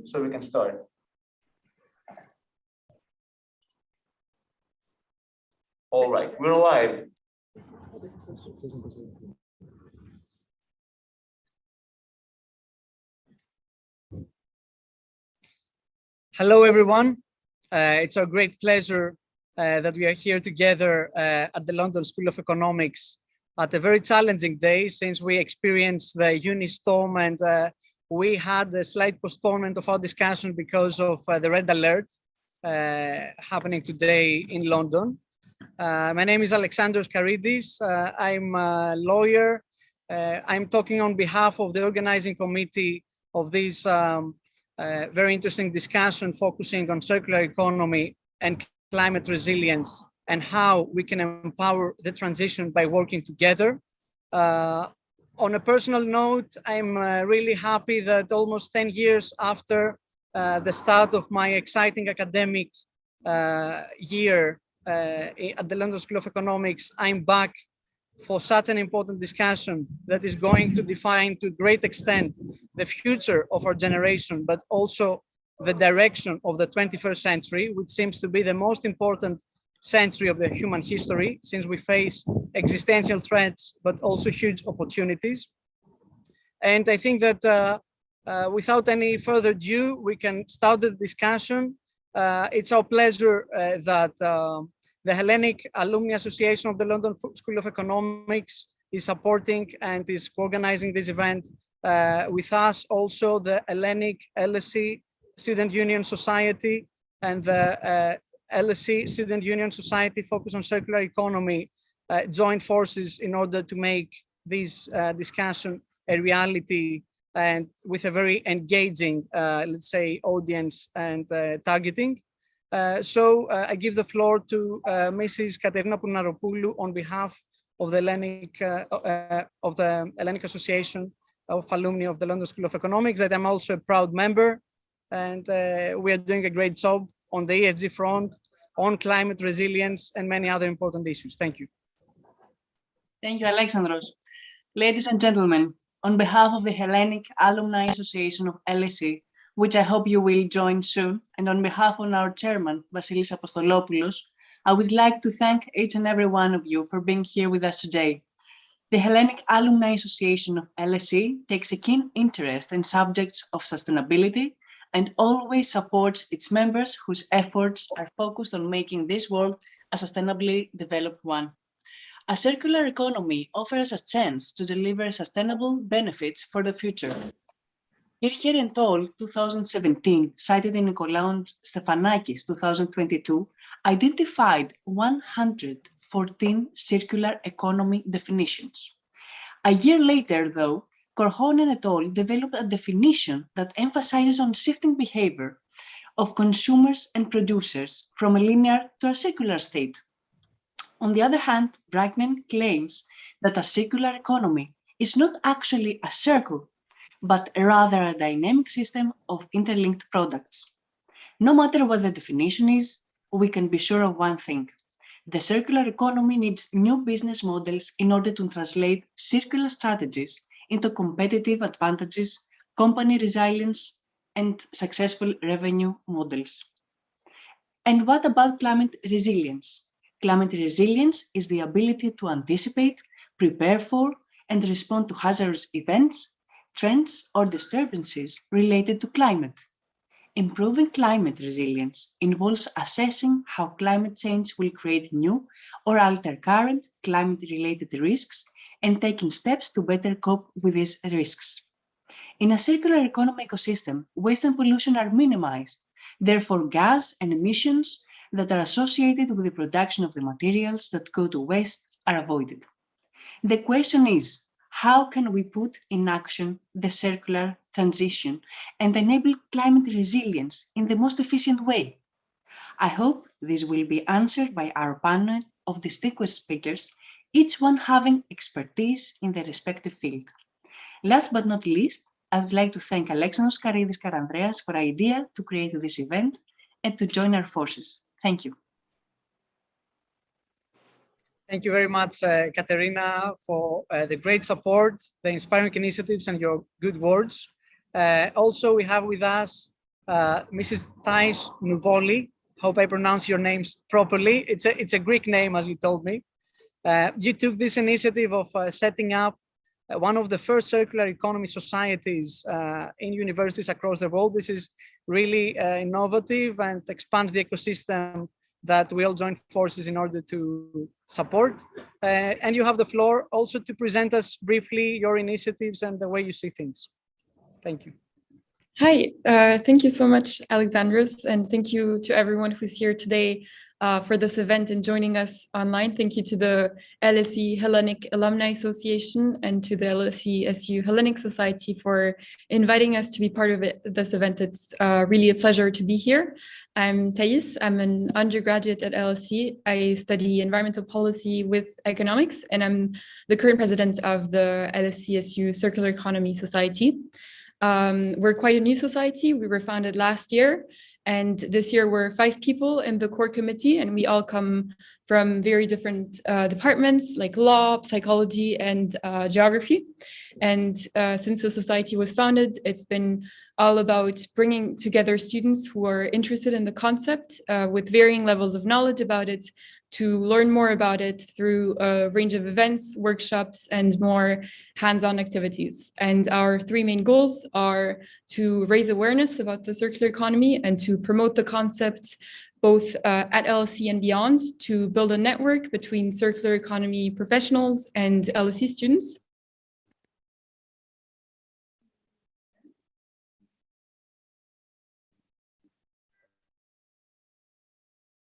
so we can start. All right, we're live. Hello, everyone. It's our great pleasure that we are here together at the London School of Economics at a very challenging day since we experienced the uni storm and we had a slight postponement of our discussion because of the red alert happening today in London. My name is Lscsu. I'm a lawyer. I'm talking on behalf of the organizing committee of this very interesting discussion focusing on circular economy and climate resilience and how we can empower the transition by working together. On a personal note, I'm really happy that almost 10 years after the start of my exciting academic year at the London School of Economics, I'm back for such an important discussion that is going to define to a great extent the future of our generation, but also the direction of the 21st century, which seems to be the most important century of the human history, since we face existential threats, but also huge opportunities. And I think that without any further ado, we can start the discussion. It's our pleasure that the Hellenic Alumni Association of the London School of Economics is supporting and is organizing this event. With us also the Hellenic Lscsu Student Union Society and the Lscsu Student Union Society focus on circular economy joined forces in order to make this discussion a reality and with a very engaging, let's say, audience and targeting. So I give the floor to Mrs. Katerina Pournaropoulou on behalf of the Hellenic Association of Alumni of the London School of Economics, that I'm also a proud member, and we are doing a great job on the ESG front, on climate resilience, and many other important issues. Thank you. Thank you, Alexandros. Ladies and gentlemen, on behalf of the Hellenic Alumni Association of LSE, which I hope you will join soon, and on behalf of our chairman, Vasilis Apostolopoulos, I would like to thank each and every one of you for being here with us today. The Hellenic Alumni Association of LSE takes a keen interest in subjects of sustainability and always supports its members whose efforts are focused on making this world a sustainably developed one. A circular economy offers a chance to deliver sustainable benefits for the future. Hirherientol 2017, cited in Nikolaou Stefanakis 2022, identified 114 circular economy definitions. A year later, though, Korhonen et al. Developed a definition that emphasizes on shifting behavior of consumers and producers from a linear to a circular state. On the other hand, Brackman claims that a circular economy is not actually a circle, but rather a dynamic system of interlinked products. No matter what the definition is, we can be sure of one thing. The circular economy needs new business models in order to translate circular strategies into competitive advantages, company resilience, and successful revenue models. And what about climate resilience? Climate resilience is the ability to anticipate, prepare for, and respond to hazardous events, trends, or disturbances related to climate. Improving climate resilience involves assessing how climate change will create new or alter current climate-related risks and taking steps to better cope with these risks. In a circular economy ecosystem, waste and pollution are minimized. Therefore, gas and emissions that are associated with the production of the materials that go to waste are avoided. The question is, how can we put in action the circular transition and enable climate resilience in the most efficient way? I hope this will be answered by our panel of distinguished speakers, each one having expertise in their respective field. Last but not least, I would like to thank Alexandros Karidis for the idea to create this event and to join our forces. Thank you. Thank you very much, Katerina, for the great support, the inspiring initiatives, and your good words. Also, we have with us Mrs. Thais Nouvoli. Hope I pronounce your names properly. It's a Greek name, as you told me. You took this initiative of setting up one of the first circular economy societies in universities across the world. This is really innovative and expands the ecosystem that we all join forces in order to support. And you have the floor also to present us briefly your initiatives and the way you see things. Thank you. Hi, thank you so much, Alexandros, and thank you to everyone who's here today for this event and joining us online. Thank you to the LSE Hellenic Alumni Association and to the Lscsu Hellenic Society for inviting us to be part of this event. It's really a pleasure to be here. I'm Thais. I'm an undergraduate at LSE. I study environmental policy with economics, and I'm the current president of the Lscsu Circular Economy Society. We're quite a new society. We were founded last year, and this year we're 5 people in the core committee, and we all come from very different departments like law, psychology, and geography. And since the society was founded, it's been all about bringing together students who are interested in the concept with varying levels of knowledge about it, to learn more about it through a range of events, workshops, and more hands-on activities. And our 3 main goals are to raise awareness about the circular economy and to promote the concept both at LSE and beyond, to build a network between circular economy professionals and LSE students.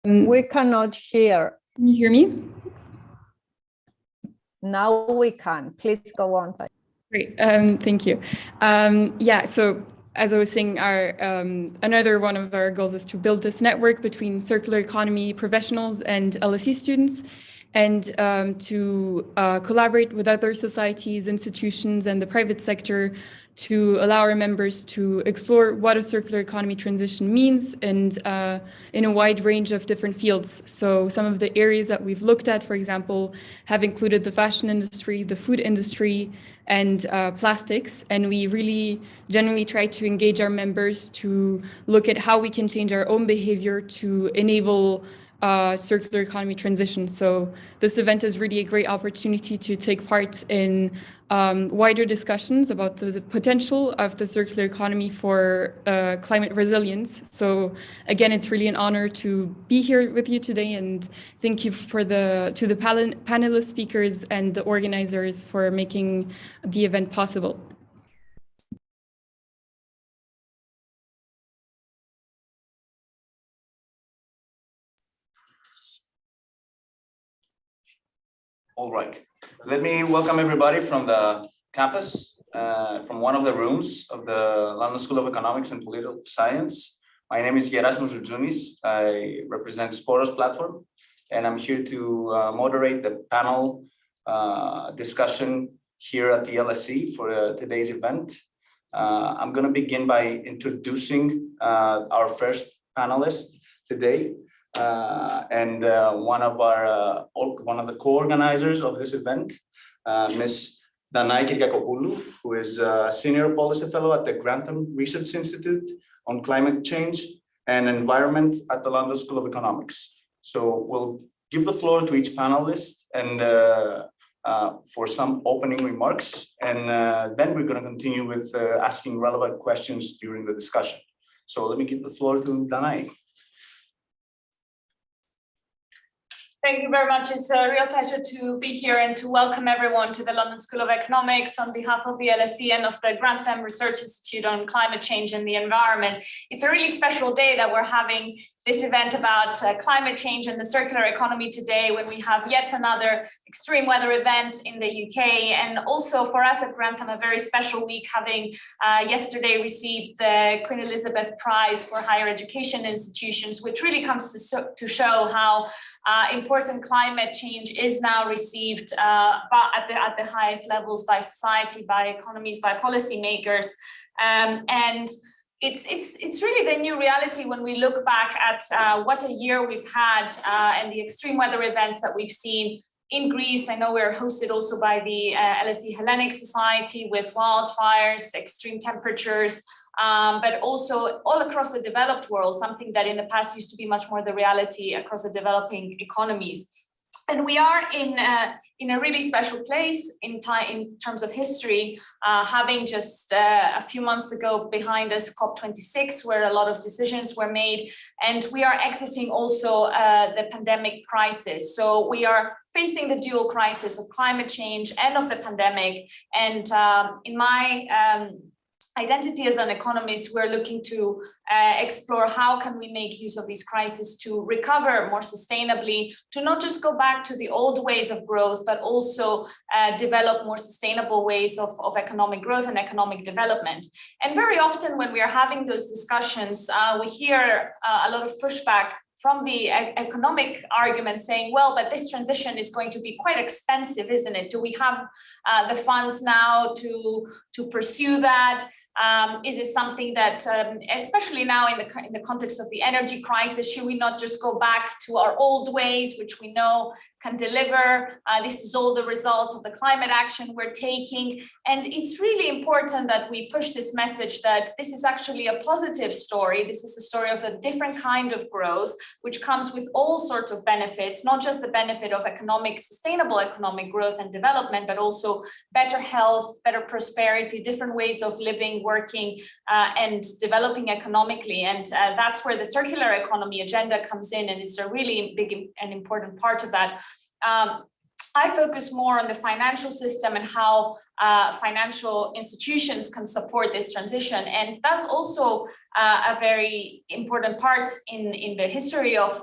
We cannot hear. Can you hear me? Now we can. Please go on. Great, thank you. Yeah, so as I was saying, another one of our goals is to build this network between circular economy professionals and LSE students, and to collaborate with other societies, institutions, and the private sector to allow our members to explore what a circular economy transition means, and in a wide range of different fields. So some of the areas that we've looked at, for example, have included the fashion industry, the food industry, and plastics. And we really generally try to engage our members to look at how we can change our own behavior to enable circular economy transition. So this event is really a great opportunity to take part in wider discussions about the potential of the circular economy for climate resilience. So again, it's really an honor to be here with you today, and thank you to the panelist speakers and the organizers for making the event possible. All right. Let me welcome everybody from the campus, from one of the rooms of the London School of Economics and Political Science. My name is Gerasimus Roudzounis. I represent Sporos Platform, and I'm here to moderate the panel discussion here at the LSE for today's event. I'm going to begin by introducing our first panelist today. And one of the co-organizers of this event, Ms. Danai Kyriakopoulou, who is a senior policy fellow at the Grantham Research Institute on climate change and environment at the London School of Economics. So we'll give the floor to each panelist and for some opening remarks, and then we're going to continue with asking relevant questions during the discussion. So let me give the floor to Danai. Thank you very much. It's a real pleasure to be here and to welcome everyone to the London School of Economics on behalf of the LSE and of the Grantham Research Institute on Climate Change and the Environment. It's a really special day that we're having this event about climate change and the circular economy today, when we have yet another extreme weather event in the UK. And also for us at Grantham, a very special week, having yesterday received the Queen Elizabeth Prize for Higher Education Institutions, which really comes to show how important climate change is now received at the highest levels by society, by economies, by policymakers. And it's really the new reality when we look back at what a year we've had and the extreme weather events that we've seen in Greece. I know we're hosted also by the LSE Hellenic Society with wildfires, extreme temperatures, but also all across the developed world, something that in the past used to be much more the reality across the developing economies. And we are in a really special place in terms of history, having just a few months ago behind us COP26, where a lot of decisions were made, and we are exiting also the pandemic crisis. So we are facing the dual crisis of climate change and of the pandemic. And in my identity as an economist, we're looking to explore how can we make use of these crises to recover more sustainably, to not just go back to the old ways of growth, but also develop more sustainable ways of economic growth and economic development. And very often when we are having those discussions, we hear a lot of pushback from the economic argument saying, well, but this transition is going to be quite expensive, isn't it? Do we have the funds now to pursue that? Is it something that, especially now in the context of the energy crisis, should we not just go back to our old ways, which we know can deliver? This is all the result of the climate action we're taking. And it's really important that we push this message that this is actually a positive story. This is a story of a different kind of growth, which comes with all sorts of benefits, not just the benefit of sustainable economic growth and development, but also better health, better prosperity, different ways of living, working, and developing economically. And that's where the circular economy agenda comes in, and it's a really big and important part of that. I focus more on the financial system and how financial institutions can support this transition. And that's also a very important part in the history of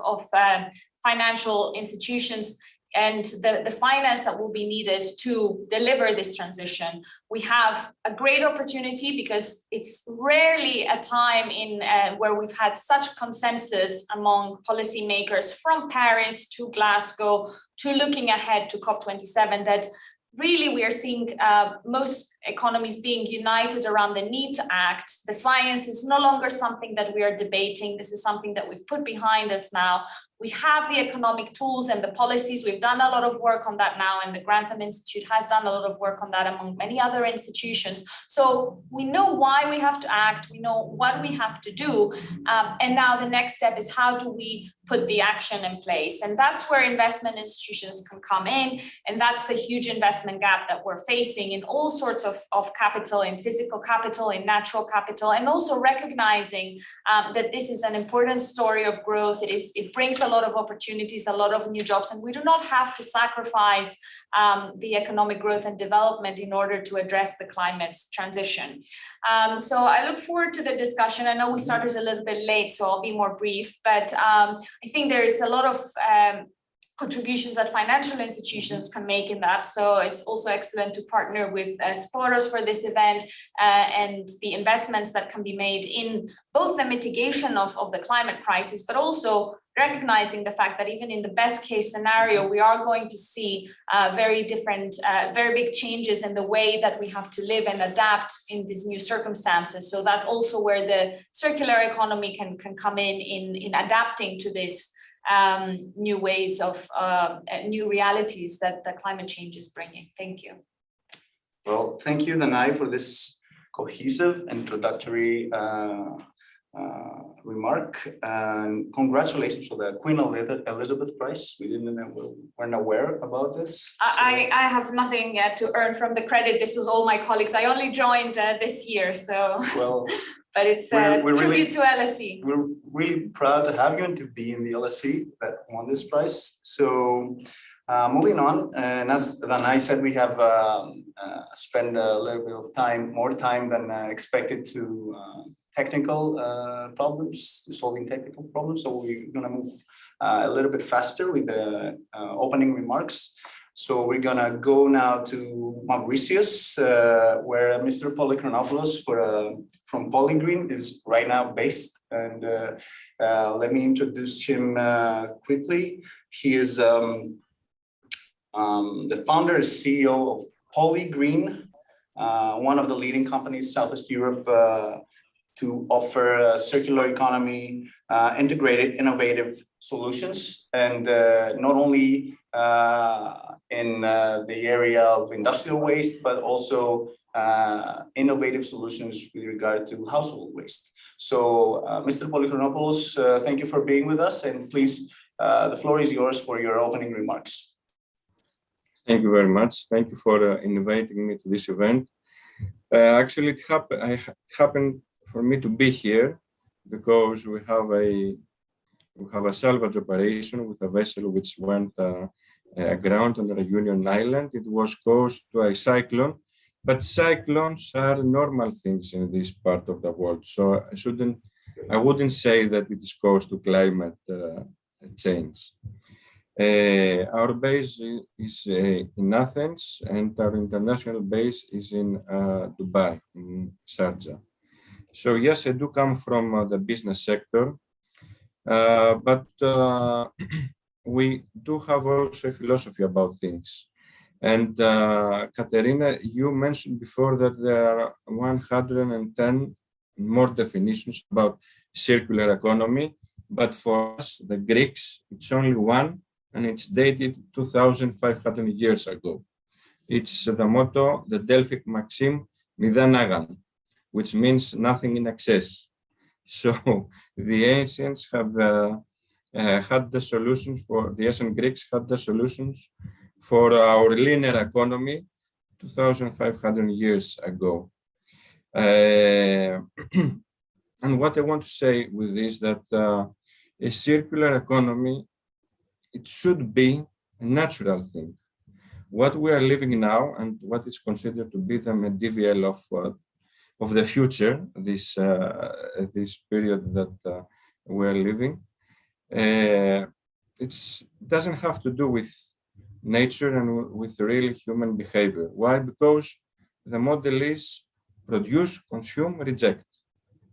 financial institutions and the finance that will be needed to deliver this transition. We have a great opportunity because it's rarely a time where we've had such consensus among policymakers from Paris to Glasgow to looking ahead to COP27 that really we are seeing most economies being united around the need to act. The science is no longer something that we are debating. This is something that we've put behind us now. We have the economic tools and the policies. We've done a lot of work on that now, and the Grantham Institute has done a lot of work on that among many other institutions. So we know why we have to act. We know what we have to do. And now the next step is how do we put the action in place? And that's where investment institutions can come in. And that's the huge investment gap that we're facing in all sorts of capital, in physical capital, in natural capital, and also recognizing that this is an important story of growth. It brings a lot of opportunities, a lot of new jobs, and we do not have to sacrifice the economic growth and development in order to address the climate transition. So I look forward to the discussion. I know we started a little bit late, so I'll be more brief, but I think there is a lot of contributions that financial institutions can make in that. So it's also excellent to partner with supporters for this event and the investments that can be made in both the mitigation of the climate crisis, but also recognizing the fact that even in the best case scenario, we are going to see very big changes in the way that we have to live and adapt in these new circumstances. So that's also where the circular economy can come in adapting to this new ways of new realities that the climate change is bringing. Thank you. Well, thank you, Danai, for this cohesive introductory remark, and congratulations for the Queen Elizabeth Prize. Weren't aware about this. I have nothing to earn from the credit. This was all my colleagues. I only joined this year, so. Well. But it's a tribute to LSE. We're really proud to have you and to be in the LSE that won this prize. So moving on, and as Danai said, we have spent a little bit of more time than expected to solving technical problems. So we're gonna move a little bit faster with the opening remarks. So we're gonna go now to Mauritius, where Mr. Polychronopoulos from Polygreen is right now based. And let me introduce him quickly. He is the founder and CEO of Polygreen, one of the leading companies Southeast Europe to offer circular economy, integrated, innovative solutions, and not only in the area of industrial waste, but also innovative solutions with regard to household waste. So, Mr. Polychronopoulos, thank you for being with us, and please, the floor is yours for your opening remarks. Thank you very much. Thank you for inviting me to this event. Actually, it happened for me to be here because we have a salvage operation with a vessel which went aground on a Reunion Island. It was caused by a cyclone, but cyclones are normal things in this part of the world. So I wouldn't say that it is caused to climate change. Our base is in Athens, and our international base is in Dubai, in Sharjah. So yes, I do come from the business sector, but we do have also a philosophy about things. And Katerina, you mentioned before that there are 110 more definitions about circular economy, but for us, the Greeks, it's only one, and it's dated 2,500 years ago. It's the motto, the Delphic maxim, Midan Agan, which means nothing in excess. So the ancients have had the solutions for, the ancient Greeks had the solutions for our linear economy 2,500 years ago. And what I want to say with this, that a circular economy, it should be a natural thing. What we are living now and what is considered to be the medieval of the future, this period that we are living, it doesn't have to do with nature and with real human behavior. Why? Because the model is produce, consume, reject.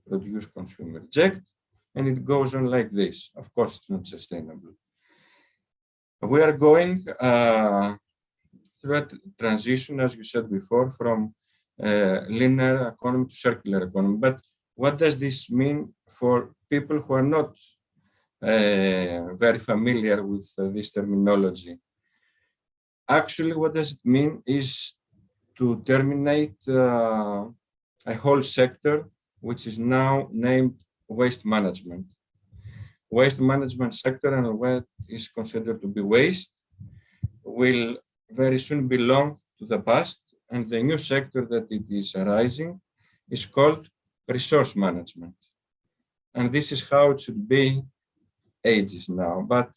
Produce, consume, reject, and it goes on like this. Of course, it's not sustainable. We are going through a transition, as you said before, from linear economy to circular economy. But what does this mean for people who are not very familiar with this terminology? Actually, what does it mean is to terminate a whole sector which is now named waste management. Waste management sector and what is considered to be waste will very soon belong to the past, and the new sector that it is arising is called resource management. And this is how it should be ages now, but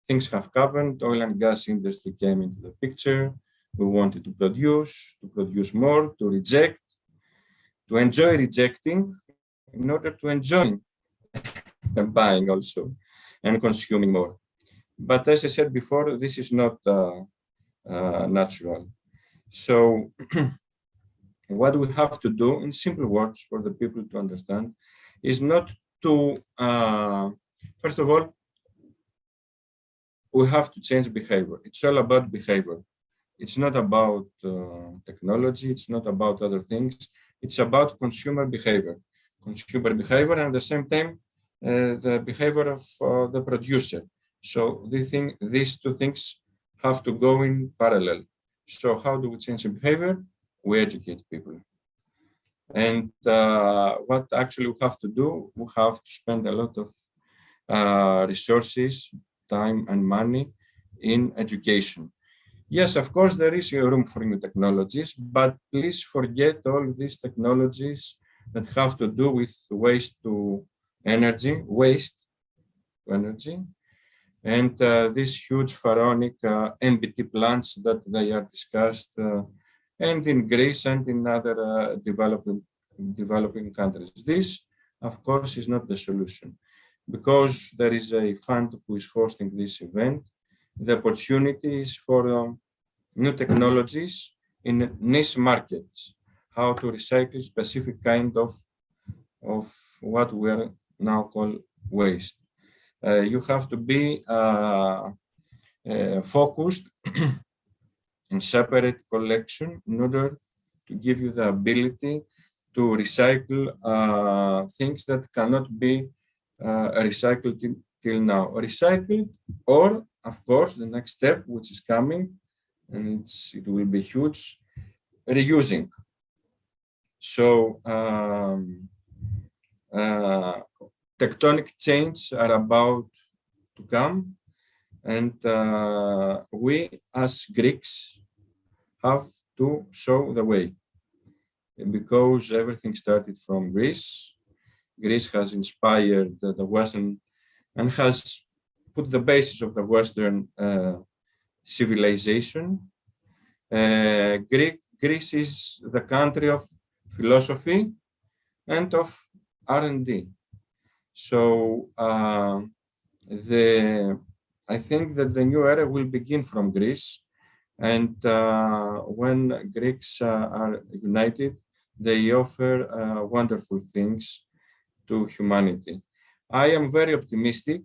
things have happened. Oil and gas industry came into the picture. We wanted to produce more, to reject, to enjoy rejecting in order to enjoy buying also and consuming more. But as I said before, this is not natural. So what we have to do in simple words for the people to understand is not to, first of all, we have to change behavior. It's all about behavior. It's not about technology. It's not about other things. It's about consumer behavior. Consumer behavior and at the same time, the behavior of the producer. So these two things have to go in parallel. So how do we change the behavior? We educate people. And what actually we have to do, we have to spend a lot of resources, time and money in education. Yes, of course, there is room for new technologies, but please forget all these technologies that have to do with waste to energy, and these huge pharaonic MBT plants that they are discussed and in Greece and in other developing countries. This, of course, is not the solution, because there is a fund who is hosting this event. The opportunity is for new technologies in niche markets, how to recycle specific kind of what we are now call waste. You have to be focused in separate collection in order to give you the ability to recycle things that cannot be recycled till now. Recycled, or of course, the next step, which is coming, and it will be huge, reusing. So tectonic changes are about to come, and we as Greeks have to show the way, because everything started from Greece. Greece has inspired the Western and has put the basis of the Western civilization. Greece is the country of philosophy and of R&D. So I think that the new era will begin from Greece, and when Greeks are united, they offer wonderful things to humanity. I am very optimistic,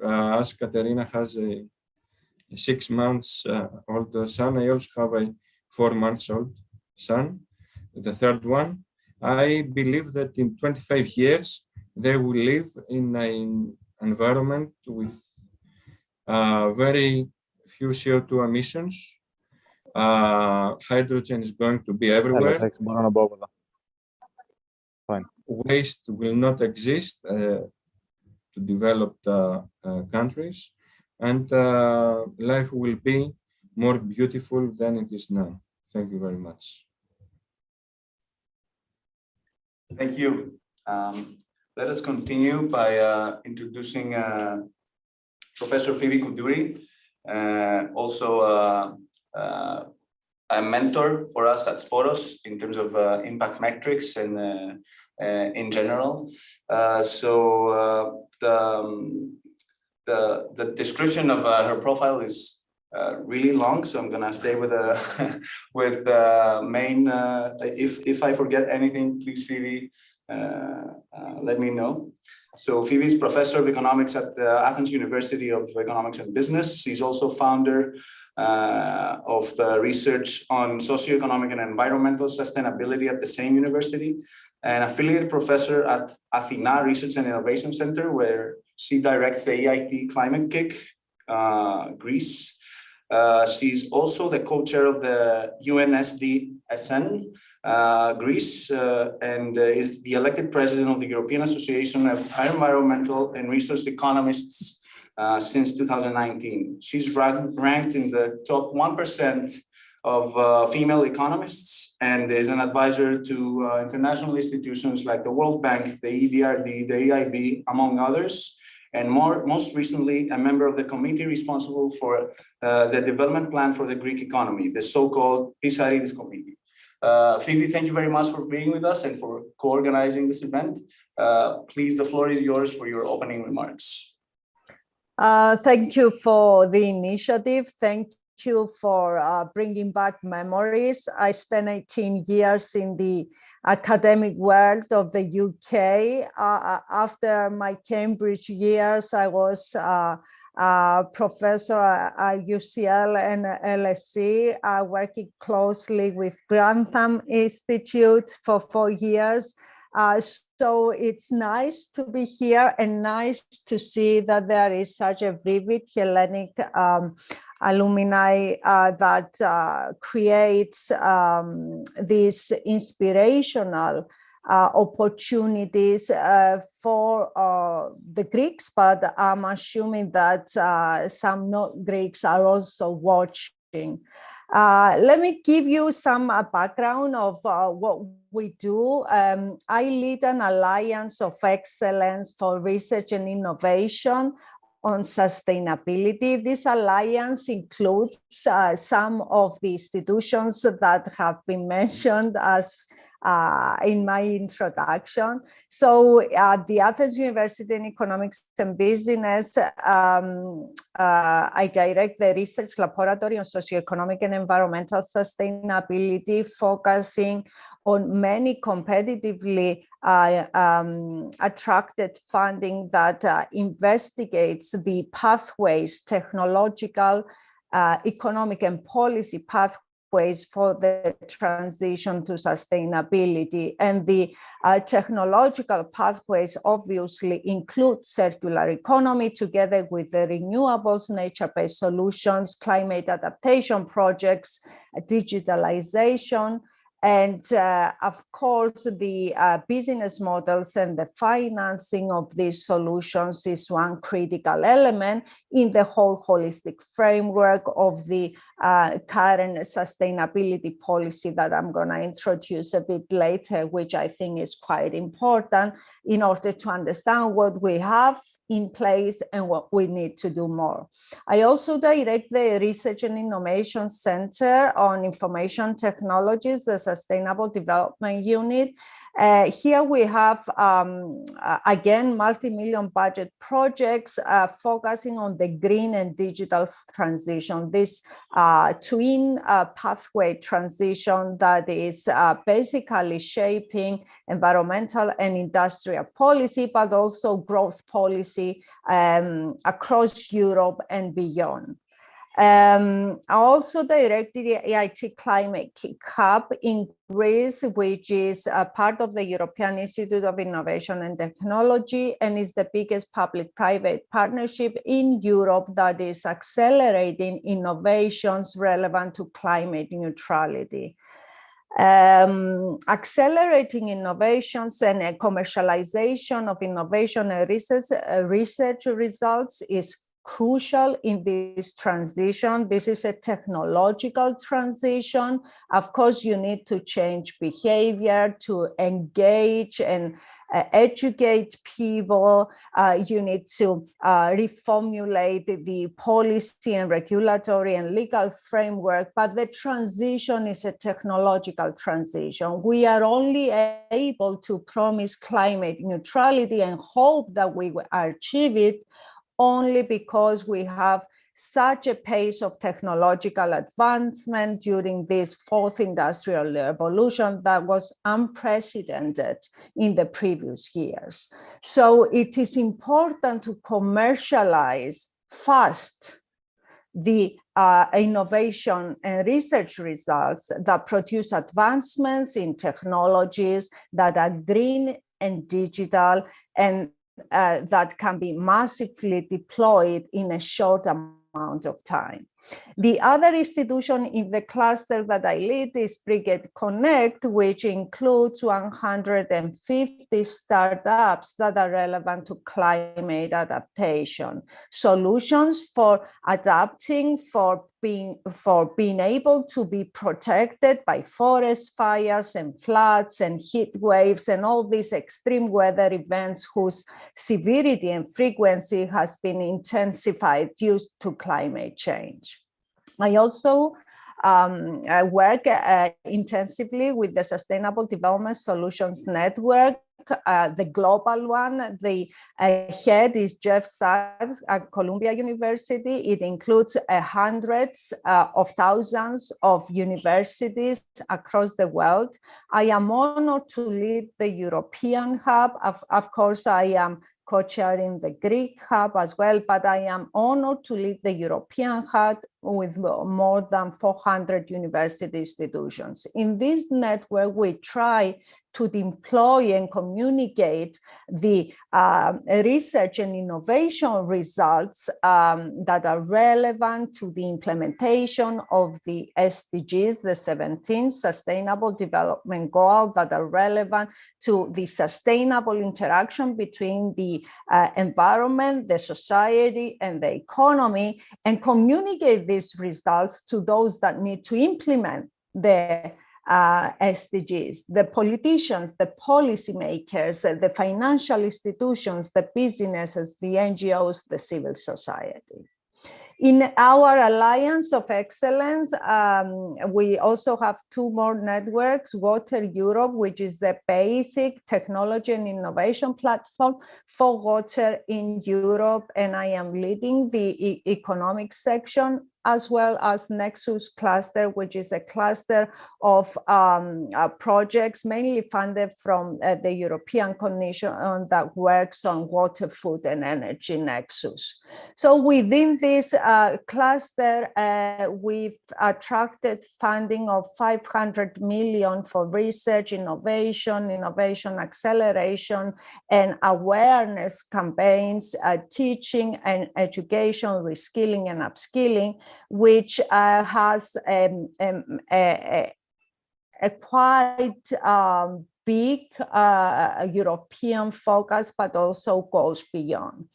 as Katerina has a 6 months old son. I also have a 4 months old son, the third one. I believe that in 25 years, they will live in an environment with very few CO2 emissions. Hydrogen is going to be everywhere. Waste will not exist to developed countries, and life will be more beautiful than it is now. Thank you very much. Thank you. Let us continue by introducing Professor Phoebe Kuduri, also a mentor for us at Sporos in terms of impact metrics and in general. The description of her profile is really long, so I'm gonna stay with the main. If I forget anything, please, Phoebe, let me know. So Phoebe is professor of economics at the Athens University of Economics and Business. She's also founder of research on socioeconomic and environmental sustainability at the same university, and affiliate professor at Athena Research and Innovation Center, where she directs the EIT Climate Kick, Greece. She's also the co-chair of the UNSDSN, Greece, and is the elected president of the European Association of Environmental and Resource Economists since 2019. She's ranked in the top 1% of female economists and is an advisor to international institutions like the World Bank, the EBRD, the EIB, among others. And most recently, a member of the committee responsible for the development plan for the Greek economy, the so-called Pisaridis Committee. Phoebe, thank you very much for being with us and for co-organizing this event. Please, the floor is yours for your opening remarks. Thank you for the initiative. Thank you for bringing back memories. I spent 18 years in the academic world of the UK. After my Cambridge years, I was professor at UCL and LSE, working closely with Grantham Institute for 4 years. So it's nice to be here and nice to see that there is such a vivid Hellenic alumni that creates these inspirational opportunities for the Greeks, but I'm assuming that some non-Greeks are also watching. Let me give you some background of what we do. I lead an alliance of excellence for research and innovation on sustainability. This alliance includes some of the institutions that have been mentioned as in my introduction. So at the Athens University in Economics and Business, I direct the research laboratory on socioeconomic and environmental sustainability, focusing on many competitively attracted funding that investigates the pathways, technological, economic and policy pathways for the transition to sustainability. And the technological pathways obviously include circular economy together with the renewables, nature-based solutions, climate adaptation projects, digitalization, And of course, the business models and the financing of these solutions is one critical element in the whole holistic framework of the current sustainability policy that I'm going to introduce a bit later, which I think is quite important in order to understand what we have in place and what we need to do more. I also direct the Research and Innovation Center on Information Technologies, the Sustainable Development Unit. Here we have, again, multi-million budget projects focusing on the green and digital transition, this twin pathway transition that is basically shaping environmental and industrial policy, but also growth policy across Europe and beyond. I also directed the EIT Climate Hub in Greece, which is a part of the European Institute of Innovation and Technology, and is the biggest public-private partnership in Europe that is accelerating innovations relevant to climate neutrality. Accelerating innovations and commercialization of innovation and research results is crucial in this transition. This is a technological transition. Of course, you need to change behavior, to engage and educate people. You need to reformulate the policy and regulatory and legal framework, but the transition is a technological transition. We are only able to promise climate neutrality and hope that we will achieve it only because we have such a pace of technological advancement during this fourth industrial revolution that was unprecedented in the previous years. So it is important to commercialize fast the innovation and research results that produce advancements in technologies that are green and digital and that can be massively deployed in a short amount of time. The other institution in the cluster that I lead is Brigade Connect, which includes 150 startups that are relevant to climate adaptation, solutions for adapting, for being able to be protected by forest fires and floods and heat waves and all these extreme weather events whose severity and frequency has been intensified due to climate change. I also work intensively with the Sustainable Development Solutions Network, the global one. The head is Jeff Sachs at Columbia University. It includes hundreds of thousands of universities across the world. I am honored to lead the European Hub. Of course, I am co-chairing the Greek Hub as well, but I am honored to lead the European Hub with more than 400 university institutions. In this network, we try to deploy and communicate the research and innovation results that are relevant to the implementation of the SDGs, the 17 Sustainable Development Goals that are relevant to the sustainable interaction between the environment, the society, and the economy, and communicate these results to those that need to implement the SDGs, the politicians, the policymakers, the financial institutions, the businesses, the NGOs, the civil society. In our Alliance of Excellence, we also have two more networks, Water Europe, which is the basic technology and innovation platform for water in Europe, and I am leading the economic section, as well as Nexus Cluster, which is a cluster of projects mainly funded from the European Commission that works on water, food, and energy nexus. So within this cluster, we've attracted funding of 500 million for research, innovation acceleration, and awareness campaigns, teaching and education, reskilling and upskilling, which has a quite big European focus, but also goes beyond.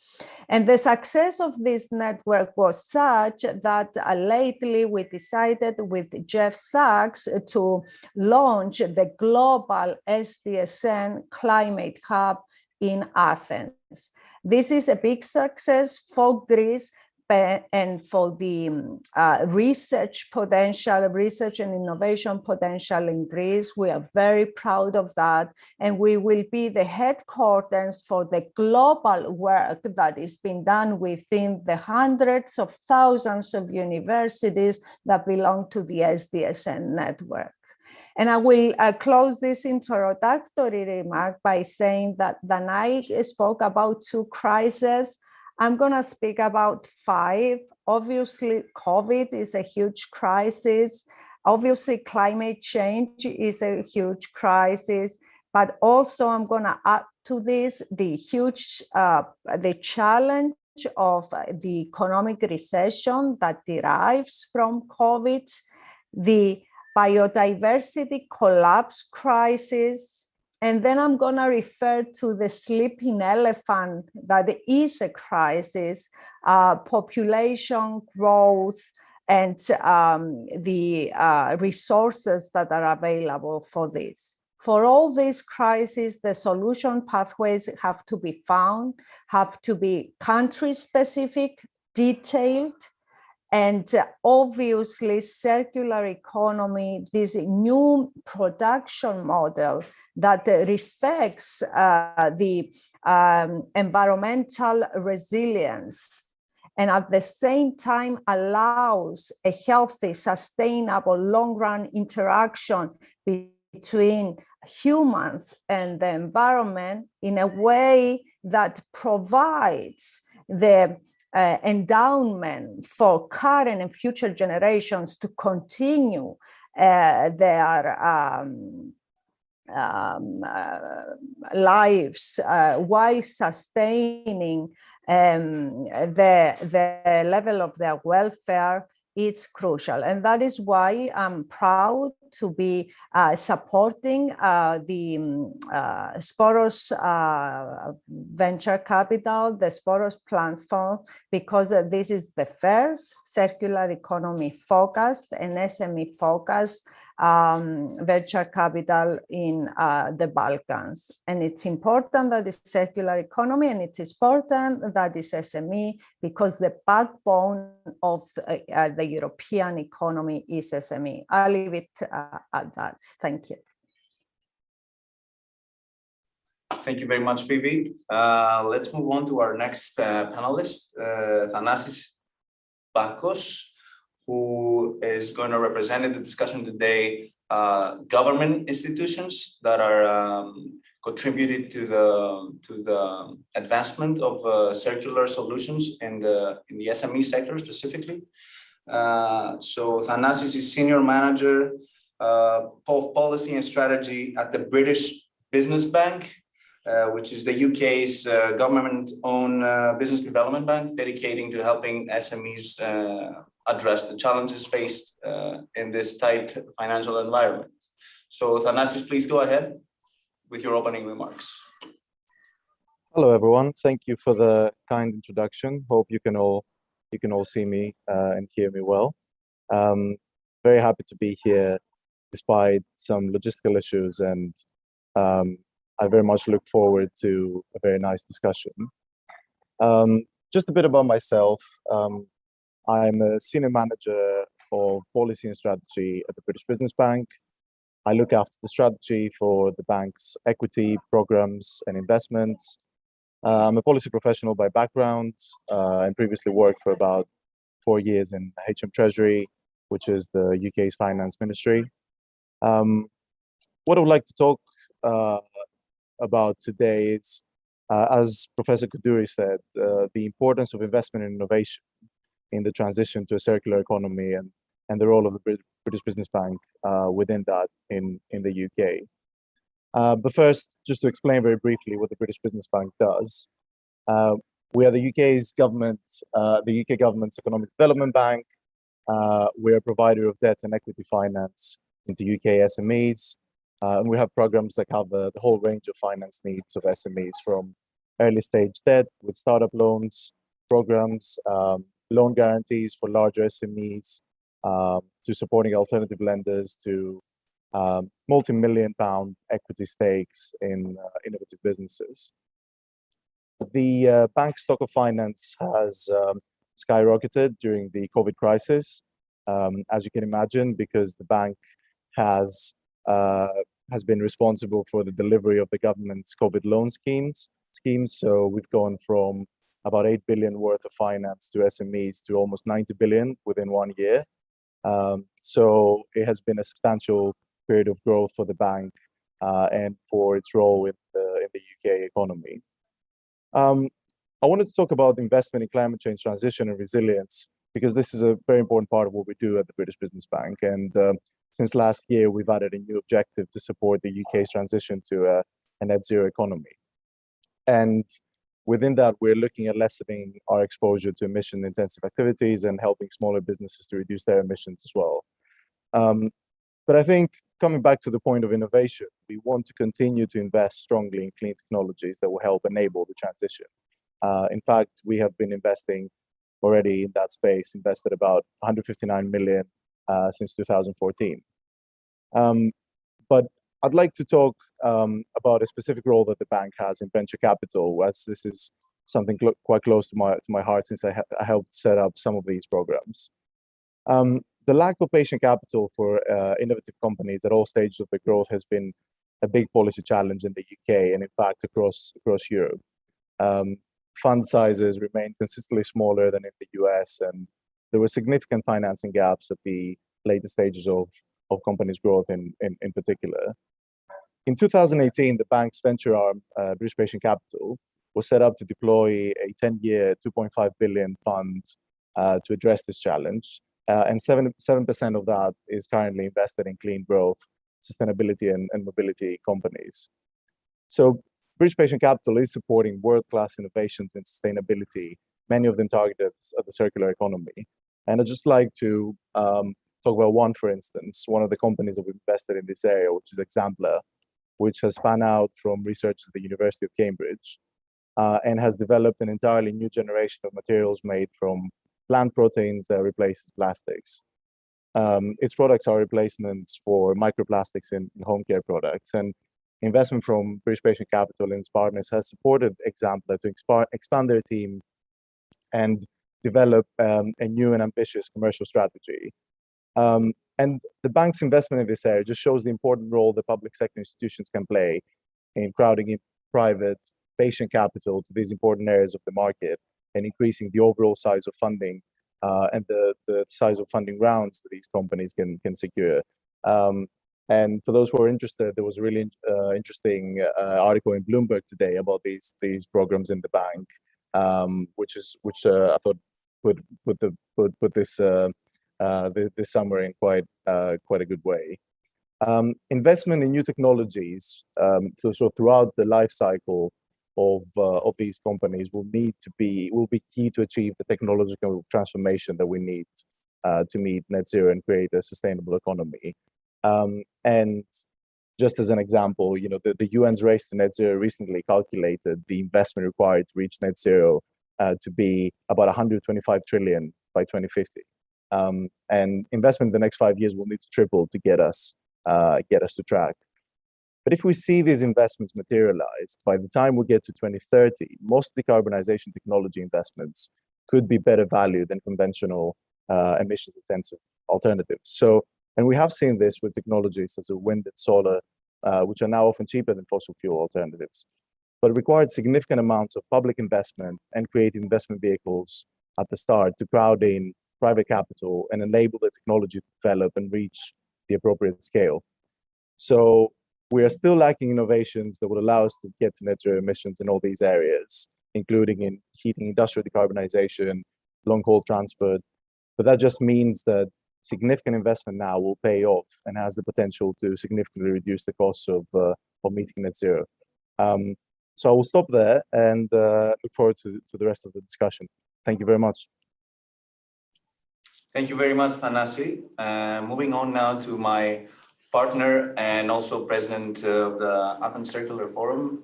And the success of this network was such that lately we decided with Jeff Sachs to launch the global SDSN Climate Hub in Athens. This is a big success for Greece and for the research and innovation potential in Greece. We are very proud of that. And we will be the headquarters for the global work that is being done within the hundreds of thousands of universities that belong to the SDSN network. And I will close this introductory remark by saying that when I spoke about 2 crises, I'm going to speak about 5. Obviously, COVID is a huge crisis. Obviously, climate change is a huge crisis. But also, I'm going to add to this the challenge of the economic recession that derives from COVID, the biodiversity collapse crisis, and then I'm going to refer to the sleeping elephant that is a crisis, population growth, and the resources that are available for this. For all these crises, the solution pathways have to be found, have to be country-specific, detailed, and obviously circular economy, this new production model that respects the environmental resilience and at the same time allows a healthy, sustainable, long-run interaction between humans and the environment in a way that provides the endowment for current and future generations to continue their lives while sustaining the level of their welfare. It's crucial. And that is why I'm proud to be supporting the Sporos venture capital, the Sporos plant fund, because this is the first circular economy focused and SME focused venture capital in the Balkans. And it's important that it's circular economy, and it is important that it's SME, because the backbone of the European economy is SME. I'll leave it at that. Thank you. Thank you very much, Vivi. Let's move on to our next panelist, Thanasis Bakos, who is going to represent in the discussion today government institutions that are contributed to the advancement of circular solutions in the SME sector specifically. So Thanasis is Senior Manager of Policy and Strategy at the British Business Bank, which is the UK's government-owned business development bank, dedicating to helping SMEs address the challenges faced in this tight financial environment. So Thanasis, please go ahead with your opening remarks. Hello, everyone. Thank you for the kind introduction. Hope you can all see me and hear me well. Very happy to be here despite some logistical issues, and I very much look forward to a very nice discussion. Just a bit about myself. I'm a Senior Manager of Policy and Strategy at the British Business Bank. I look after the strategy for the bank's equity programs and investments. I'm a policy professional by background and previously worked for about 4 years in HM Treasury, which is the UK's finance ministry. What I would like to talk about today is, as Professor Kuduri said, the importance of investment in innovation in the transition to a circular economy and the role of the British Business Bank within that in the UK. But first, just to explain very briefly what the British Business Bank does. We are the UK government's economic development bank. We're a provider of debt and equity finance into UK SMEs. And we have programs that cover the whole range of finance needs of SMEs, from early stage debt with startup loans, programs, loan guarantees for larger SMEs, to supporting alternative lenders, to multi-million pound equity stakes in innovative businesses. The bank stock of finance has skyrocketed during the COVID crisis, as you can imagine, because the bank has been responsible for the delivery of the government's COVID loan schemes. So we've gone from about 8 billion worth of finance to SMEs to almost 90 billion within 1 year. So it has been a substantial period of growth for the bank and for its role in the UK economy. I wanted to talk about investment in climate change transition and resilience, because this is a very important part of what we do at the British Business Bank. And since last year, we've added a new objective to support the UK's transition to a net zero economy. And within that, we're looking at lessening our exposure to emission intensive activities and helping smaller businesses to reduce their emissions as well. But I think, coming back to the point of innovation, we want to continue to invest strongly in clean technologies that will help enable the transition. In fact, we have been investing already in that space, invested about 159 million since 2014. But I'd like to talk about a specific role that the bank has in venture capital, as this is something quite close to my heart, since I helped set up some of these programs. The lack of patient capital for innovative companies at all stages of the growth has been a big policy challenge in the UK and, in fact, across Europe. Fund sizes remain consistently smaller than in the US, and there were significant financing gaps at the later stages of companies' growth in particular. In 2018, the bank's venture arm, British Patient Capital, was set up to deploy a 10-year, 2.5 billion fund to address this challenge. And 7% of that is currently invested in clean growth, sustainability, and mobility companies. So British Patient Capital is supporting world-class innovations in sustainability, many of them targeted at the circular economy. And I'd just like to talk about one, for instance, one of the companies that we've invested in this area, which is Exemplar, which has spun out from research at the University of Cambridge and has developed an entirely new generation of materials made from plant proteins that replaces plastics. Its products are replacements for microplastics in home care products, and investment from British Patient Capital and its partners has supported Exemplar to expand their team and develop a new and ambitious commercial strategy. And the bank's investment in this area just shows the important role the public sector institutions can play in crowding in private patient capital to these important areas of the market and increasing the overall size of funding and the size of funding rounds that these companies can secure. And for those who are interested, there was a really interesting article in Bloomberg today about these programs in the bank, which I thought put this summary in quite a good way. Investment in new technologies, so throughout the life cycle of these companies will be key to achieve the technological transformation that we need to meet net zero and create a sustainable economy. And just as an example, the UN's race to net zero recently calculated the investment required to reach net zero to be about 125 trillion by 2050. And investment in the next 5 years will need to triple to get us to track. But if we see these investments materialize, by the time we get to 2030, most decarbonization technology investments could be better value than conventional emissions-intensive alternatives. So, and we have seen this with technologies such as wind and solar, which are now often cheaper than fossil fuel alternatives, but required significant amounts of public investment and creative investment vehicles at the start to crowd in private capital and enable the technology to develop and reach the appropriate scale. So we are still lacking innovations that would allow us to get to net zero emissions in all these areas, including in heating, industrial decarbonization, long-haul transport. But that just means that significant investment now will pay off and has the potential to significantly reduce the costs of meeting net zero. So I will stop there and look forward to the rest of the discussion. Thank you very much. Thank you very much, Thanasi. Moving on now to my partner and also president of the Athens Circular Forum,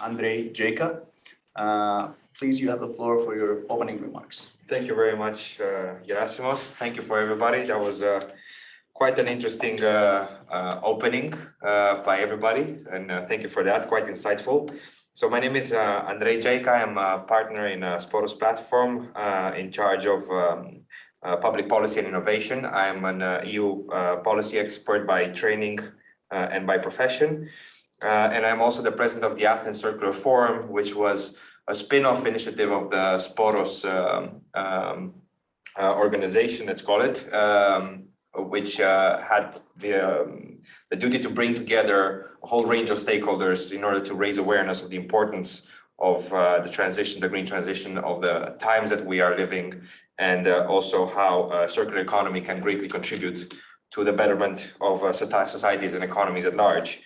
Andrei Jaka. Please, you have the floor for your opening remarks. Thank you very much, Gerasimos. Thank you for everybody. That was quite an interesting opening by everybody, and thank you for that, quite insightful. So my name is Andrei Jaka. I'm a partner in Sporos platform in charge of public policy and innovation. I'm an EU policy expert by training and by profession. And I'm also the president of the Athens Circular Forum, which was a spin-off initiative of the Sporos organization, let's call it, which had the duty to bring together a whole range of stakeholders in order to raise awareness of the importance of the transition, the green transition, of the times that we are living, and also how circular economy can greatly contribute to the betterment of societies and economies at large.